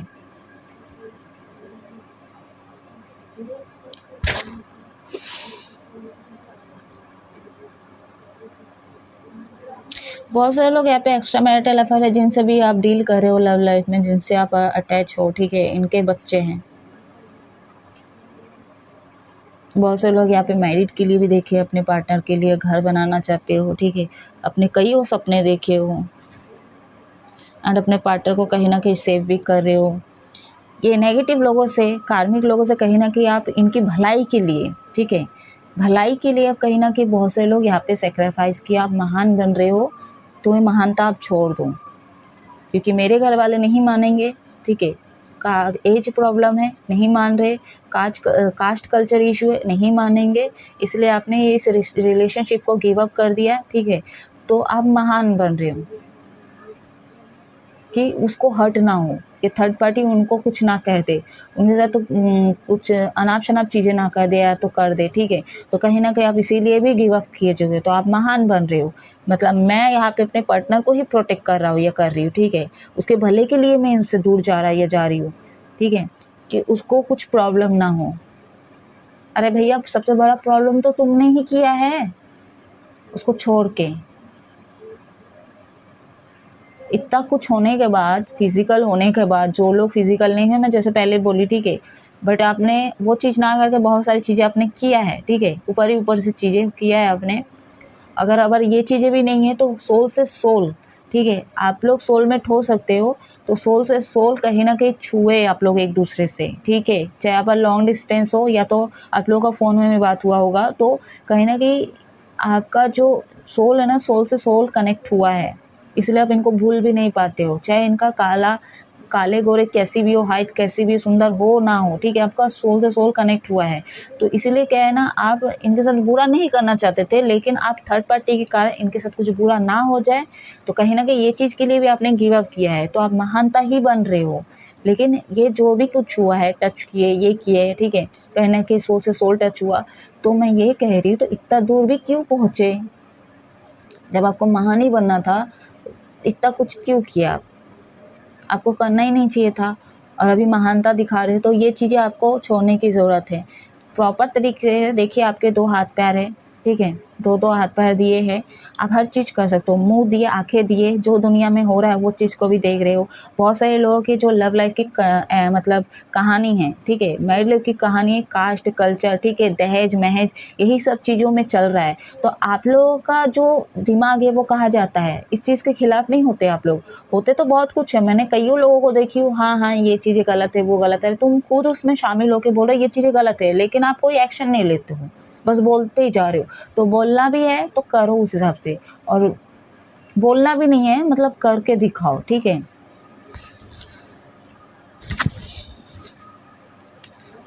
बहुत सारे लोग यहाँ पे एक्स्ट्रा मैरिटल अफेयर है जिनसे भी आप डील कर रहे हो लव लाइफ में, जिनसे आप अटैच हो, ठीक है, इनके बच्चे हैं। बहुत से लोग यहाँ पे मैरिड के लिए भी देखे, अपने पार्टनर के लिए घर बनाना चाहते हो, ठीक है, अपने कई वो सपने देखे हो एंड अपने पार्टनर को कहीं ना कहीं सेव भी कर रहे हो। ये नेगेटिव लोगों से, कार्मिक लोगों से कहीं ना कहीं आप इनकी भलाई के लिए, ठीक है, भलाई के लिए आप कहीं ना कहीं बहुत से लोग यहाँ पे सेक्रीफाइस किया, आप महान बन रहे हो, तुम्हें महानता आप छोड़ दो, क्योंकि मेरे घर वाले नहीं मानेंगे, ठीक है, का एज प्रॉब्लम है, नहीं मान रहे, कास्ट कल्चर इशू है, नहीं मानेंगे, इसलिए आपने इस रिलेशनशिप को गिव अप कर दिया, ठीक है, तो आप महान बन रहे हो कि उसको हर्ट ना हो, ये थर्ड पार्टी उनको कुछ ना कह दे, उनके साथ तो कुछ अनाप शनाप चीज़ें ना कर दे या तो कर दे, ठीक है, तो कहीं ना कहीं आप इसीलिए भी गिव अप किए चुके, तो आप महान बन रहे हो। मतलब मैं यहाँ पे अपने पार्टनर को ही प्रोटेक्ट कर रहा हूँ या कर रही हूँ, ठीक है, उसके भले के लिए मैं उससे दूर जा रहा या जा रही हूँ, ठीक है, कि उसको कुछ प्रॉब्लम ना हो। अरे भैया, सबसे बड़ा प्रॉब्लम तो तुमने ही किया है उसको छोड़ के। इतना कुछ होने के बाद, फिजिकल होने के बाद, जो लोग फिजिकल नहीं है, मैं जैसे पहले बोली, ठीक है, बट आपने वो चीज़ ना करके बहुत सारी चीज़ें आपने किया है, ठीक है, ऊपर ही ऊपर से चीज़ें किया है आपने। अगर ये चीज़ें भी नहीं है तो सोल से सोल, ठीक है, आप लोग सोलमेट हो सकते हो, तो सोल से सोल कहीं ना कहीं छुए आप लोग एक दूसरे से, ठीक है, चाहे आप लॉन्ग डिस्टेंस हो या तो आप लोगों का फ़ोन में बात हुआ होगा, तो कहीं ना कहीं आपका जो सोल है ना, सोल से सोल कनेक्ट हुआ है, इसलिए आप इनको भूल भी नहीं पाते हो, चाहे इनका काले गोरे कैसी भी हो, हाइट कैसी भी सुंदर हो ना हो, ठीक है, आपका सोल से सोल कनेक्ट हुआ है, तो इसीलिए क्या है ना, आप इनके साथ बुरा नहीं करना चाहते थे, लेकिन आप थर्ड पार्टी के कारण इनके साथ कुछ बुरा ना हो जाए, तो कहीं ना कहीं ये चीज़ के लिए भी आपने गिव अप किया है, तो आप महानता ही बन रहे हो। लेकिन ये जो भी कुछ हुआ है, टच किए, ये किए, ठीक है, कहीं ना कहीं सोल से सोल टच हुआ, तो मैं ये कह रही हूँ, तो इतना दूर भी क्यों पहुँचे? जब आपको महान ही बनना था, इतना कुछ क्यों किया? आपको करना ही नहीं चाहिए था, और अभी महानता दिखा रहे हो, तो ये चीज़ें आपको छोड़ने की ज़रूरत है। प्रॉपर तरीके से देखिए, आपके 2 हाथ पैर हैं, ठीक है, 2-2 हाथ पैर दिए हैं, आप हर चीज़ कर सकते हो, मुँह दिए, आँखें दिए, जो दुनिया में हो रहा है वो चीज़ को भी देख रहे हो। बहुत सारे लोगों की जो लव लाइफ की मतलब कहानी है, ठीक है, मैरिड लाइफ की कहानी है, कास्ट कल्चर, ठीक है, दहेज-महज, यही सब चीज़ों में चल रहा है। तो आप लोगों का जो दिमाग है वो कहाँ जाता है? इस चीज़ के खिलाफ नहीं होते आप लोग, होते तो बहुत कुछ है, मैंने कईयों लोगों को देखी हूँ, हाँ, हाँ, ये चीज़ें गलत है, वो गलत है, तुम खुद उसमें शामिल होके बोल रहे हो ये चीज़ें गलत है, लेकिन आप कोई एक्शन नहीं लेते हो, बस बोलते ही जा रहे हो। तो बोलना भी है तो करो उस हिसाब से, और बोलना भी नहीं है मतलब करके दिखाओ, ठीक है।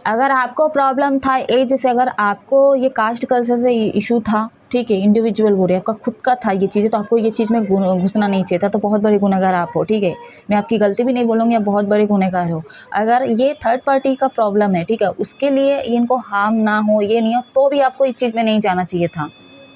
अगर आपको प्रॉब्लम था एज से, अगर आपको ये कास्ट कल्चर से इशू था, ठीक है, इंडिविजुअल हो रही है, आपका खुद का था ये चीज़ें, तो आपको ये चीज़ में घुसना नहीं चाहिए था, तो बहुत बड़े गुनहगार आप हो, ठीक है, मैं आपकी गलती भी नहीं बोलूँगी, आप बहुत बड़े गुनहगार हो। अगर ये थर्ड पार्टी का प्रॉब्लम है, ठीक है, उसके लिए इनको हार्म ना हो, ये नहीं हो, तो भी आपको इस चीज़ में नहीं जाना चाहिए था,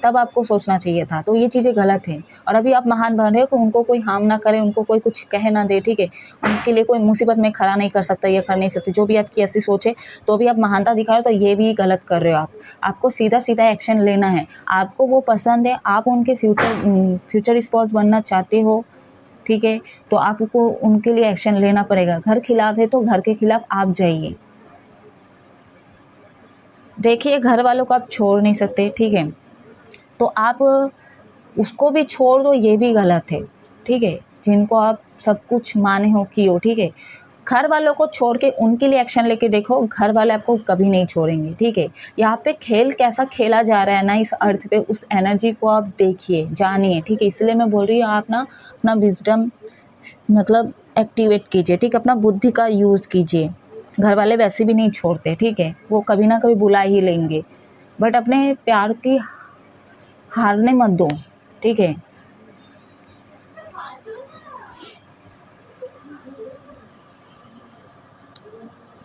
तब आपको सोचना चाहिए था, तो ये चीज़ें गलत हैं। और अभी आप महान बन रहे हो कि उनको कोई हार्म ना करे, उनको कोई कुछ कह ना दे, ठीक है, उनके लिए कोई मुसीबत में खड़ा नहीं कर सकता या कर नहीं सकते, जो भी आपकी ऐसी सोच है, तो भी आप महानता दिखा रहे हो, तो ये भी गलत कर रहे हो आप। आपको सीधा-सीधा एक्शन लेना है, आपको वो पसंद है, आप उनके फ्यूचर स्पाउस बनना चाहते हो, ठीक है, तो आपको उनके लिए एक्शन लेना पड़ेगा। घर खिलाफ है तो घर के खिलाफ आप जाइए। देखिए, घर वालों को आप छोड़ नहीं सकते, ठीक है, तो आप उसको भी छोड़ दो, ये भी गलत है, ठीक है, जिनको आप सब कुछ माने हो कि हो, ठीक है, घर वालों को छोड़ के उनके लिए एक्शन लेके देखो, घर वाले आपको कभी नहीं छोड़ेंगे, ठीक है। यहाँ पे खेल कैसा खेला जा रहा है ना इस अर्थ पे, उस एनर्जी को आप देखिए, जानिए, ठीक है, इसलिए मैं बोल रही हूँ, आप ना अपना विजडम मतलब एक्टिवेट कीजिए, ठीक है, अपना बुद्धि का यूज़ कीजिए। घर वाले वैसे भी नहीं छोड़ते, ठीक है, वो कभी ना कभी बुला ही लेंगे, बट अपने प्यार की हारने मत दो, ठीक है।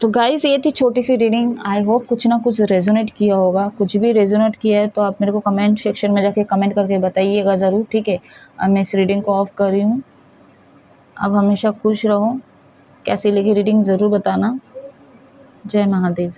तो गाइस, ये थी छोटी सी रीडिंग, आई होप कुछ ना कुछ रेजोनेट किया होगा, कुछ भी रेजोनेट किया है तो आप मेरे को कमेंट सेक्शन में जाके कमेंट करके बताइएगा ज़रूर, ठीक है। अब मैं इस रीडिंग को ऑफ कर रही हूँ। अब हमेशा खुश रहो, कैसी लगी रीडिंग ज़रूर बताना। जय महादेव।